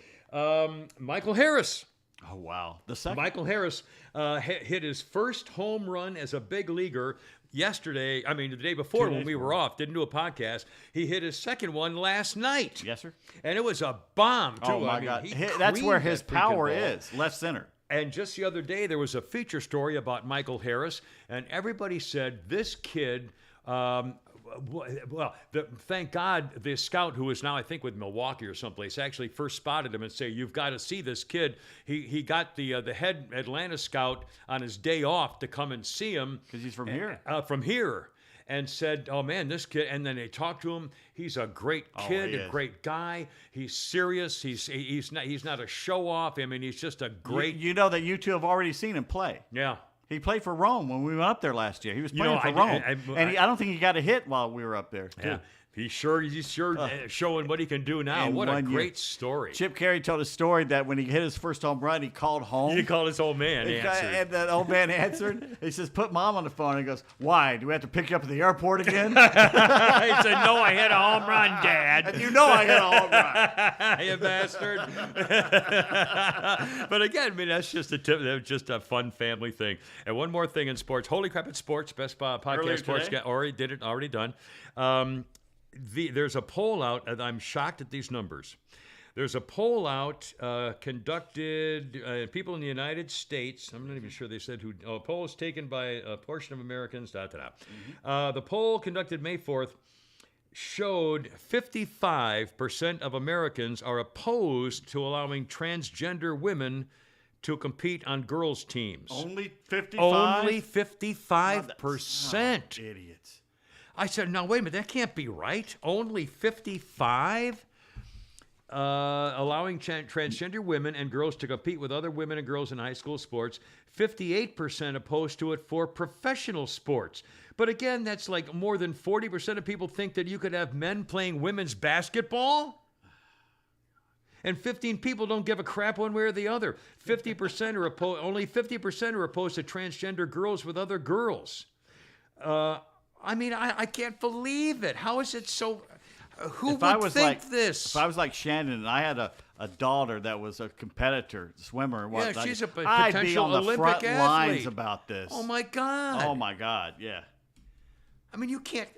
Michael Harris. Oh wow. The second. Michael Harris hit his first home run as a big leaguer yesterday. I mean, the day before when we were off, didn't do a podcast. He hit his second one last night. Yes, sir. And it was a bomb too. Oh my I mean, God. he That's where creamed his that freaking power ball. is. Left center. And just the other day, there was a feature story about Michael Harris, and everybody said this kid. Thank God the scout who is now I think with Milwaukee or someplace actually first spotted him and say you've got to see this kid. He got the head Atlanta scout on his day off to come and see him Because he's from here. From here. and said, "Oh man, this kid." And then they talked to him. He's a great kid, he a is. great guy. He's serious. He's not a show off. I mean, he's just a great. You know that you two have already seen him play. Yeah. He played for Rome when we went up there last year. He was playing for I- Rome, I- and I don't think he got a hit while we were up there. Too. Yeah. He's sure showing what he can do now. In What a 1 year. great story. Chip Carey told a story that when he hit his first home run, he called home. He called his old man. Answered. And that old man answered. He says, "Put Mom on the phone." And he goes, "Why? Do we have to pick you up at the airport again?" He said, "No, I hit a home run, Dad." And you know I hit a home run. You bastard. But again, I mean, that's just just a fun family thing. And one more thing in sports. Holy crap, it's sports. Best podcast Earlier sports. today? Already done. There's a poll out, and I'm shocked at these numbers. There's a poll out conducted, people in the United States. I'm not even sure they said who. A poll is taken by a portion of Americans. The poll conducted May 4th showed 55% of Americans are opposed to allowing transgender women to compete on girls' teams. Only 55. Only 55%. Idiots. I said, "No, wait a minute, that can't be right. Only 55 allowing transgender women and girls to compete with other women and girls in high school sports. 58% opposed to it for professional sports." But again, that's like more than 40% of people think that you could have men playing women's basketball. And 15 people don't give a crap one way or the other. 50% are opposed. Only 50% are opposed to transgender girls with other girls. I mean, I can't believe it. How is it so? Who would think this? If I was like Shannon and I had a daughter that was a competitor, swimmer, and Yeah, whatnot, she's a I'd be potential on the Olympic front lines athlete. about this. Oh my God! Oh my God! Yeah, I mean, you can't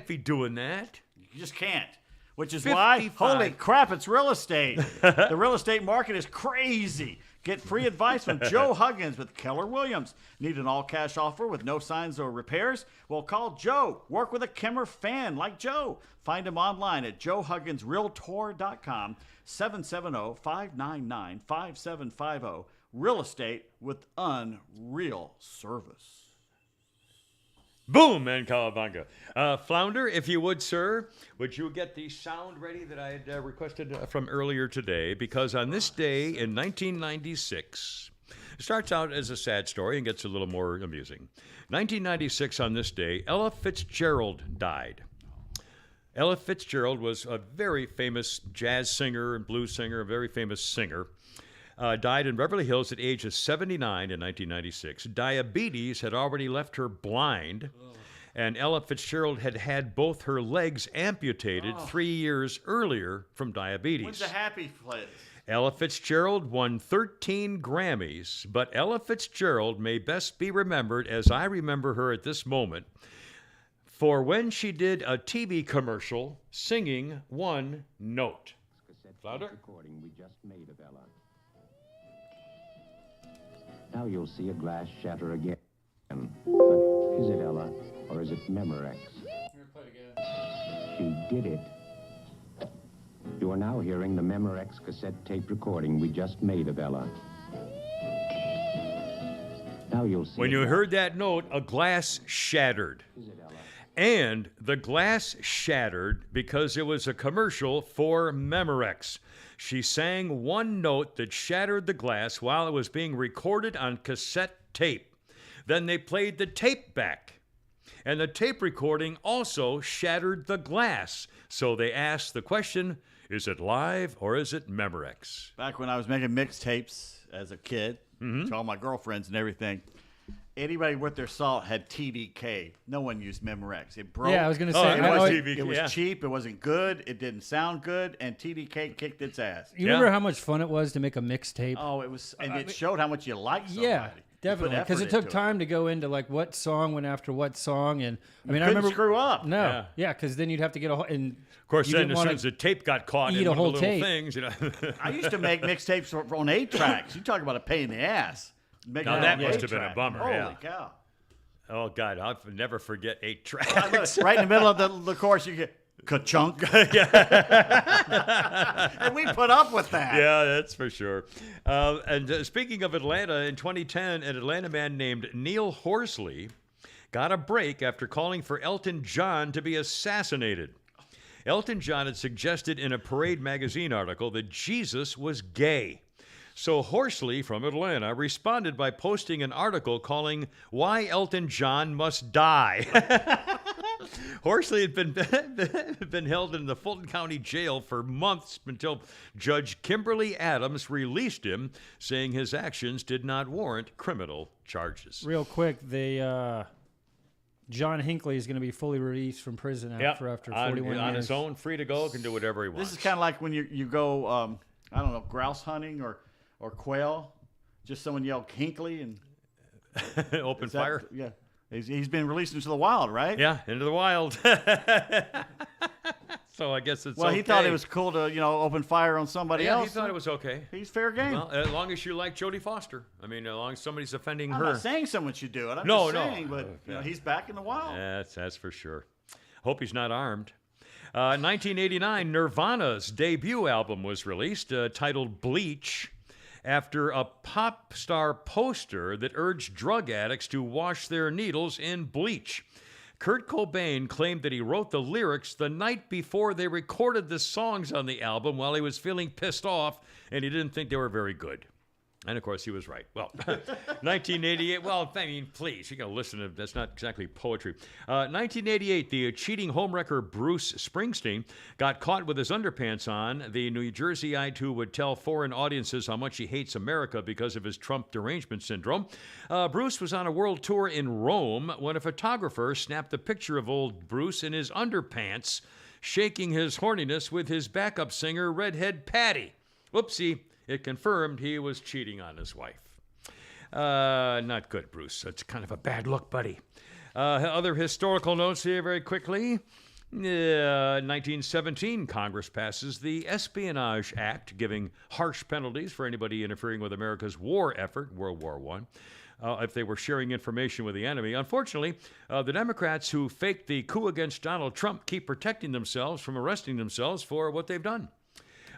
be doing that. you just can't. Which is why, 55. holy crap, it's real estate. The real estate market is crazy. Get free advice from Joe Huggins with Keller Williams. Need an all-cash offer with no signs or repairs? Well, call Joe. Work with a Kimmer fan like Joe. Find him online at joehugginsrealtor.com, 770-599-5750. Real estate with unreal service. Boom, and Cowabunga. Flounder, if you would, sir, would you get the sound ready that I had requested from earlier today? Because on this day in 1996, it starts out as a sad story and gets a little more amusing. 1996, on this day, Ella Fitzgerald died. Ella Fitzgerald was a very famous jazz singer and blues singer, a very famous singer. Died in Beverly Hills at age of 79 in 1996. Diabetes had already left her blind, and Ella Fitzgerald had had both her legs amputated 3 years earlier from diabetes. When's the happy place? Ella Fitzgerald won 13 Grammys, but Ella Fitzgerald may best be remembered, as I remember her at this moment, for when she did a TV commercial singing one note. Louder? Recording we just made of Ella. Now you'll see a glass shatter again. But is it Ella or is it Memorex? She did it. You are now hearing the Memorex cassette tape recording we just made of Ella. Now you'll see. When you heard that note, a glass shattered. Is it Ella? And the glass shattered because it was a commercial for Memorex. She sang one note that shattered the glass while it was being recorded on cassette tape. Then they played the tape back. And the tape recording also shattered the glass. So they asked the question, is it live or is it Memorex? Back when I was making mixtapes as a kid, to all my girlfriends and everything, anybody worth their salt had TDK. No one used Memorex. It broke. Yeah, I was going to Oh, say. it I was always- TV. It was Yeah. cheap. It wasn't good. It didn't sound good. And TDK kicked its ass. You Yeah. remember how much fun it was to make a mixtape? Oh, it was, and it showed how much you liked somebody. Yeah, You put definitely. effort Because it took into time to go into like what song went after what song, and I mean, I Couldn't remember screw up. No, yeah, because then you'd have to get a whole. And Of course, you then didn't as soon wanna as the tape got caught eat in a one of whole the little tape. things, I used to make mixtapes on 8-tracks. You talk about a pain in the ass. Making Now, it that on must have been a 8-track. bummer, Holy yeah. cow. Oh, God, I'll never forget 8 tracks. Right in the middle of the course, you get ka-chunk. And we put up with that. Yeah, that's for sure. And speaking of Atlanta, in 2010, an Atlanta man named Neil Horsley got a break after calling for Elton John to be assassinated. Elton John had suggested in a Parade magazine article that Jesus was gay. So Horsley from Atlanta responded by posting an article calling Why Elton John Must Die. Horsley had been held in the Fulton County Jail for months until Judge Kimberly Adams released him, saying his actions did not warrant criminal charges. Real quick, John Hinckley is going to be fully released from prison after 41 years. On his own, free to go, can do whatever he wants. This is kind of like when you go, I don't know, grouse hunting or quail. Just someone yelled Hinckley and open fire. Yeah, he's been released into the wild, right? Yeah, into the wild. So I guess it's well. okay. He thought it was cool to open fire on somebody else. He thought it was okay. He's fair game. Well, as long as you like Jodie Foster. I mean, as long as somebody's offending I'm her. not saying someone should do it. I'm No, just saying, but he's back in the wild. That's for sure. Hope he's not armed. 1989, Nirvana's debut album was released, titled Bleach, after a pop star poster that urged drug addicts to wash their needles in bleach. Kurt Cobain claimed that he wrote the lyrics the night before they recorded the songs on the album while he was feeling pissed off and he didn't think they were very good. And, of course, he was right. Well, 1988, well, I mean, please, you got to listen to, that's not exactly poetry. 1988, the cheating homewrecker Bruce Springsteen got caught with his underpants on. The New Jerseyite who would tell foreign audiences how much he hates America because of his Trump derangement syndrome. Bruce was on a world tour in Rome when a photographer snapped a picture of old Bruce in his underpants, shaking his horniness with his backup singer, Redhead Patty. Whoopsie. It confirmed he was cheating on his wife. Not good, Bruce. It's kind of a bad look, buddy. Other historical notes here very quickly. 1917, Congress passes the Espionage Act, giving harsh penalties for anybody interfering with America's war effort, World War I. If they were sharing information with the enemy. Unfortunately, the Democrats who faked the coup against Donald Trump keep protecting themselves from arresting themselves for what they've done.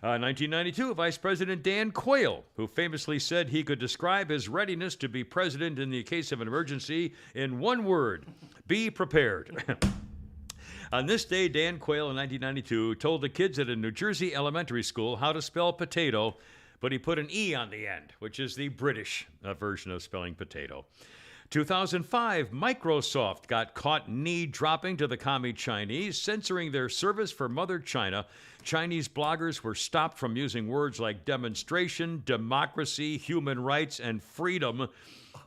1992, Vice President Dan Quayle, who famously said he could describe his readiness to be president in the case of an emergency in one word: be prepared. On this day, Dan Quayle in 1992 told the kids at a New Jersey elementary school how to spell potato, but he put an E on the end, which is the British version of spelling potato. 2005, Microsoft got caught knee-dropping to the commie Chinese, censoring their service for Mother China. Chinese bloggers were stopped from using words like demonstration, democracy, human rights, and freedom.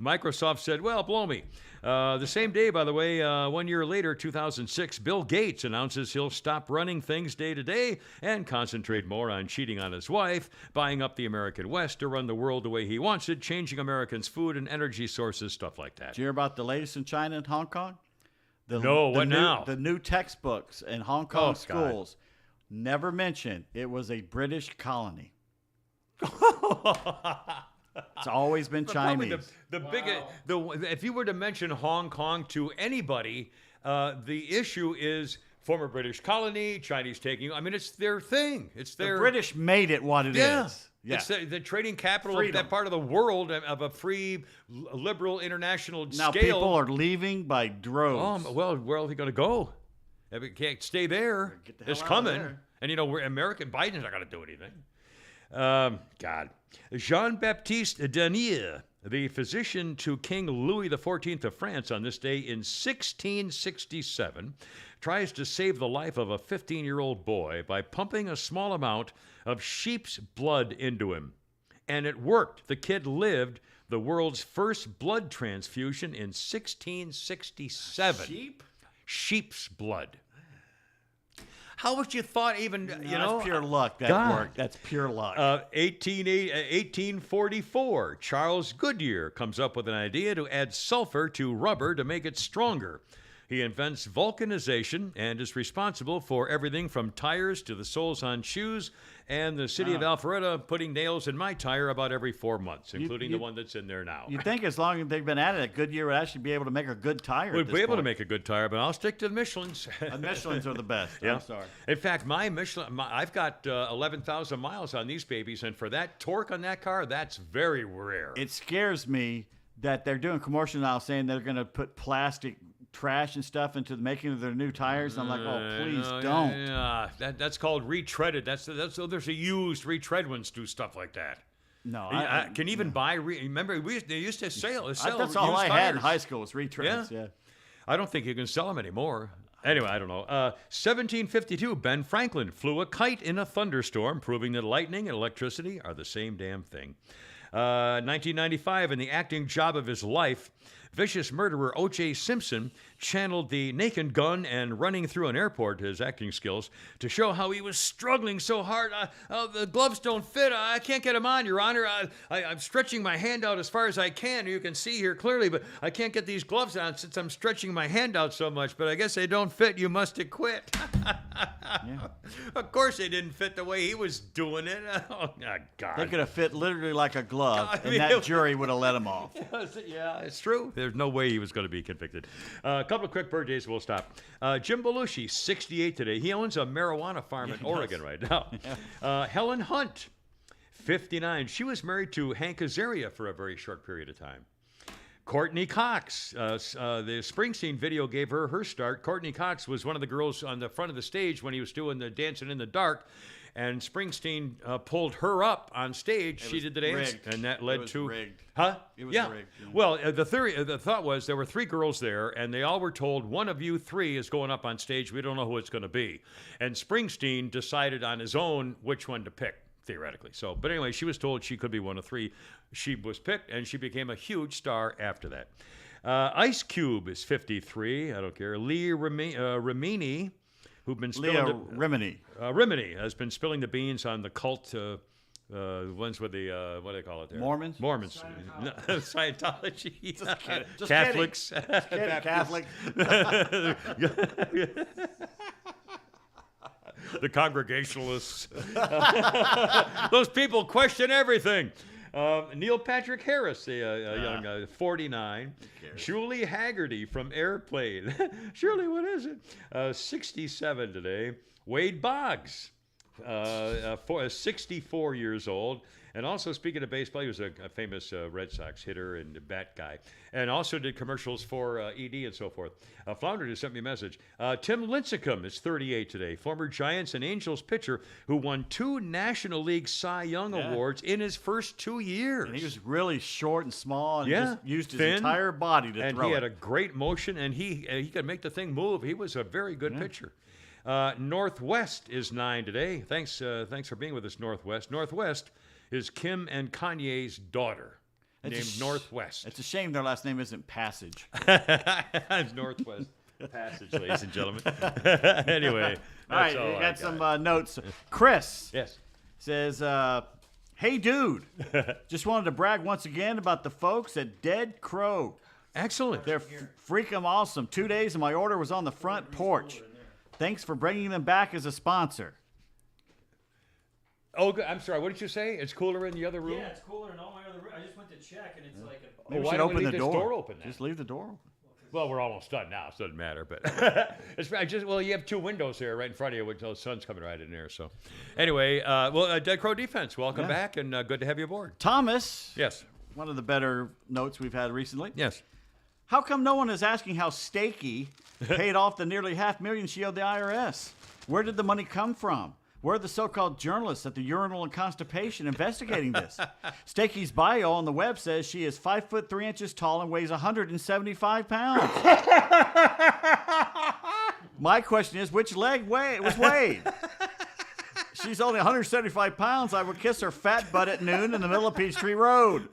Microsoft said, well, blow me. The same day, by the way, 1 year later, 2006, Bill Gates announces he'll stop running things day to day and concentrate more on cheating on his wife, buying up the American West to run the world the way he wants it, changing Americans' food and energy sources, stuff like that. Did you hear about the latest in China and Hong Kong? No, what now? The new textbooks in Hong Kong schools never mention it was a British colony. It's always been Chinese. If you were to mention Hong Kong to anybody, the issue is former British colony, Chinese taking. I mean, it's their thing. It's their. The British made it what it is. Yeah. It's the trading capital of that part of the world, of a free, liberal, international now scale. People are leaving by droves. Well, where are they going to go? If it can't stay there, it's coming. And, we're American. Biden's not going to do anything. God. Jean-Baptiste Denier, the physician to King Louis XIV of France on this day in 1667, tries to save the life of a 15-year-old boy by pumping a small amount of sheep's blood into him. And it worked. The kid lived the world's first blood transfusion in 1667. Sheep's blood. How would you thought even, That's pure luck. That worked. That's pure luck. 1844, Charles Goodyear comes up with an idea to add sulfur to rubber to make it stronger. He invents vulcanization and is responsible for everything from tires to the soles on shoes, and the city of Alpharetta putting nails in my tire about every 4 months, including the one that's in there now. You think as long as they've been at it, Goodyear would actually be able to make a good tire. We'd be able to make a good tire, but I'll stick to the Michelins. Michelins are the best. Yeah. I'm sorry. In fact, I've got 11,000 miles on these babies, and for that torque on that car, that's very rare. It scares me that they're doing commercials now saying they're going to put plastic trash and stuff into the making of their new tires. I'm like, oh, please don't. Yeah, that's called retreaded. That's there's a used retread ones do stuff like that. No, I can even buy. Remember, they used to sell. that's all used I tires. had in high school was retreads. Yeah. I don't think you can sell them anymore. Anyway, I don't know. 1752, Ben Franklin flew a kite in a thunderstorm, proving that lightning and electricity are the same damn thing. 1995, in the acting job of his life, vicious murderer O.J. Simpson channeled the naked gun and running through an airport, his acting skills, to show how he was struggling so hard. The gloves don't fit. I can't get them on, Your Honor. I'm stretching my hand out as far as I can. You can see here clearly, but I can't get these gloves on since I'm stretching my hand out so much. But I guess they don't fit. You must have quit. Yeah. Of course they didn't fit the way he was doing it. Oh, God. They could have fit literally like a glove, I and mean, that jury would have let him off. Yeah, it's true. There's no way he was going to be convicted. A couple of quick birthdays, we'll stop. Jim Belushi, 68 today. He owns a marijuana farm in Oregon right now. Helen Hunt, 59. She was married to Hank Azaria for a very short period of time. Courtney Cox, the Springsteen video gave her start. Courtney Cox was one of the girls on the front of the stage when he was doing the Dancing in the Dark. And Springsteen pulled her up on stage. She did the dance, rigged. and that led It was to rigged. Huh? It was yeah. rigged, yeah. Well, the thought was there were 3 girls there, and they all were told one of you 3 is going up on stage. We don't know who it's going to be, and Springsteen decided on his own which one to pick theoretically. So, but anyway, she was told she could be one of 3. She was picked, and she became a huge star after that. Ice Cube is 53. I don't care. Lee Remini, who've been spilling Rimini has been spilling the beans on the cult ones with the what do they call it there? Mormons? Scientology. Just kidding. Just Catholics. Kidding. Catholic. The Congregationalists. Those people question everything. Neil Patrick Harris, a young 49. Julie Haggerty from Airplane. Shirley, what is it? 67 today. Wade Boggs, 64 years old. And also, speaking of baseball, he was a famous Red Sox hitter and bat guy. And also did commercials for ED and so forth. Flounder just sent me a message. Tim Lincecum is 38 today. Former Giants and Angels pitcher who won 2 National League Cy Young Awards in his first 2 years. And he was really short and small and just used his thin, entire body to and throw he had it. a great motion, and he could make the thing move. He was a very good pitcher. Northwest is 9 today. Thanks for being with us, Northwest. Northwest is Kim and Kanye's daughter, named Northwest. It's a shame their last name isn't Passage. It's Northwest Passage, ladies and gentlemen. Anyway, All right, all we I got some notes. Chris Yes. says, hey, dude, just wanted to brag once again about the folks at Dead Crow. Excellent. They're freaking awesome. 2 days and my order was on the front porch. Thanks for bringing them back as a sponsor. Oh, good. I'm sorry. What did you say? It's cooler in the other room? Yeah, it's cooler in all my other rooms. I just went to check, and it's like a... Maybe we why should don't we open leave the this door. door open then? Just leave the door open. Well, we're almost done now, so it doesn't matter. But you have 2 windows here right in front of you, with the sun's coming right in there. So, anyway, Dead Crow Defense, welcome back, and good to have you aboard. Thomas. Yes. One of the better notes we've had recently. Yes. How come no one is asking how Stakey paid off the nearly $500,000 she owed the IRS? Where did the money come from? Where are the so-called journalists at the Urinal and Constipation investigating this? Stakey's bio on the web says she is 5'3" tall and weighs 175 pounds. My question is, which leg was weighed? She's only 175 pounds. I would kiss her fat butt at noon in the middle of Peachtree Road.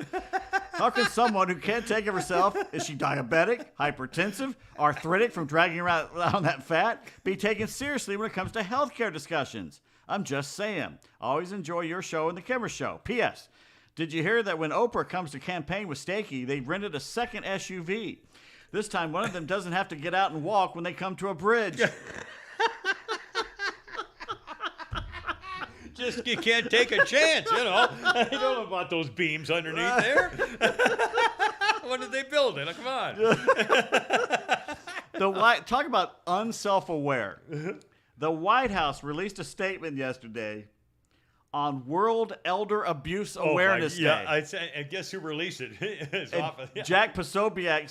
How can someone who can't take of herself, is she diabetic, hypertensive, arthritic from dragging around that fat, be taken seriously when it comes to healthcare discussions? I'm just saying. Always enjoy your show and the Kimmer Show. P.S. Did you hear that when Oprah comes to campaign with Stakey, they've rented a second SUV? This time, one of them doesn't have to get out and walk when they come to a bridge. Just you can't take a chance, you know. I don't know about those beams underneath there. What did they build it? Come on. Talk about unself-aware. The White House released a statement yesterday on World Elder Abuse Awareness Day. Yeah, and guess who released it? His office. Yeah. Jack Posobiec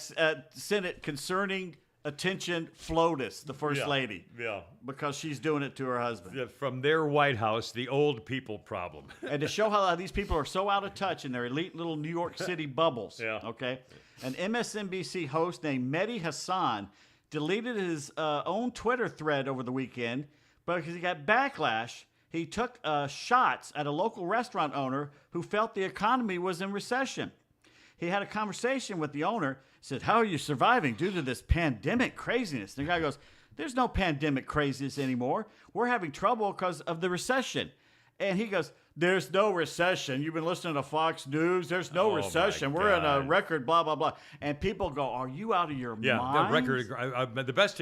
sent it concerning attention FLOTUS, the first lady. Yeah. Because she's doing it to her husband. From their White House, the old people problem. And to show how these people are so out of touch in their elite little New York City bubbles. Yeah. Okay. An MSNBC host named Mehdi Hassan deleted his own Twitter thread over the weekend because he got backlash. He took shots at a local restaurant owner who felt the economy was in recession. He had a conversation with the owner, said, "How are you surviving due to this pandemic craziness?" And the guy goes, "There's no pandemic craziness anymore. We're having trouble because of the recession." And he goes, "There's no recession. You've been listening to Fox News. There's no recession. We're in a record, blah, blah, blah." And people go, "Are you out of your mind?" Yeah, the record, the best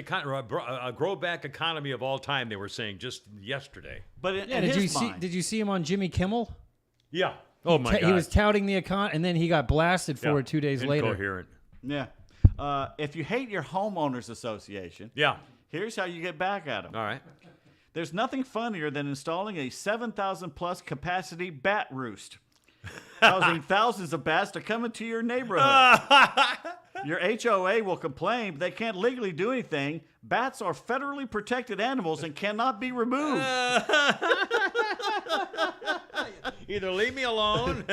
grow back economy of all time, they were saying just yesterday. But in his mind, did you see him on Jimmy Kimmel? Yeah. Oh, my God. He was touting the econ, and then he got blasted for it 2 days later. Incoherent. yeah. If you hate your homeowners association, Yeah. here's how you get back at them. All right. There's nothing funnier than installing a 7,000 plus capacity bat roost, causing thousands of bats to come into your neighborhood. Your HOA will complain, but they can't legally do anything. Bats are federally protected animals and cannot be removed. Either leave me alone.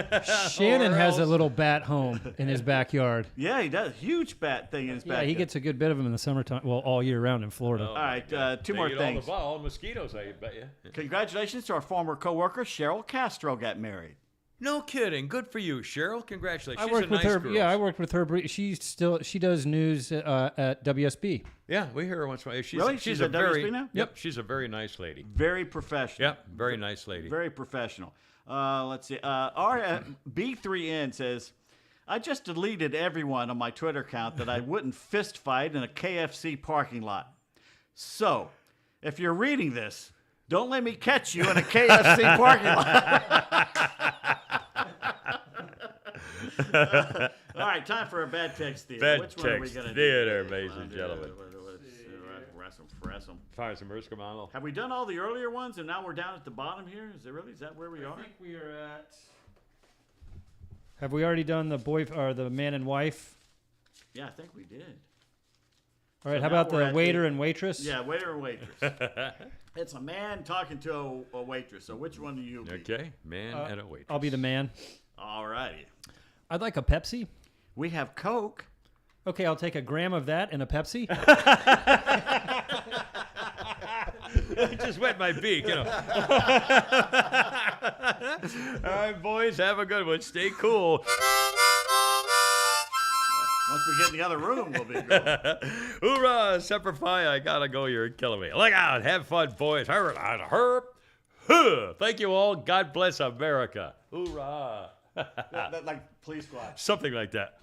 Shannon has a else- little bat home in his backyard. Yeah, he does. Huge bat thing in his Yeah, backyard. he gets a good bit of them in the summertime. Well, all year round in Florida. All right, two They more eat things. all the mosquitoes, I bet you. Congratulations to our former coworker, Cheryl Castro got married. No kidding. Good for you, Cheryl. Congratulations. I She's worked a with nice her. girl. Yeah, I worked with her. She does news at WSB. Yeah, we hear her once in a while. Really? She's She's a at very WSB now? Yep, she's a very nice lady. Very professional. Yep, very nice lady. Very professional. Let's see. Our B3N says, "I just deleted everyone on my Twitter account that I wouldn't fist fight in a KFC parking lot. So, if you're reading this, don't let me catch you in a KFC parking lot." All right, time for a bad text theater. Bad Which one are we text going to theater, do? ladies and gentlemen. Press 'em. Fire some Erskine. Have we done all the earlier ones and now we're down at the bottom here? Is that where we are? we are at. Have we already done the boy or the man and wife? Yeah, I think we did. All right. So How now about we're the at waiter the- and waitress? Yeah, waiter and waitress. It's a man talking to a waitress. So which one do you be? Okay, man and a waitress. I'll be the man. All righty. I'd like a Pepsi. We have Coke. Okay, I'll take a gram of that and a Pepsi. It just wet my beak, you know. All right, boys, have a good one. Stay cool. Once we get in the other room, we'll be good. Hoorah, Semper Fi. I gotta go. You're killing me. Look out. Have fun, boys. Huh. Thank you all. God bless America. Hoorah. Like police squad. Something like that.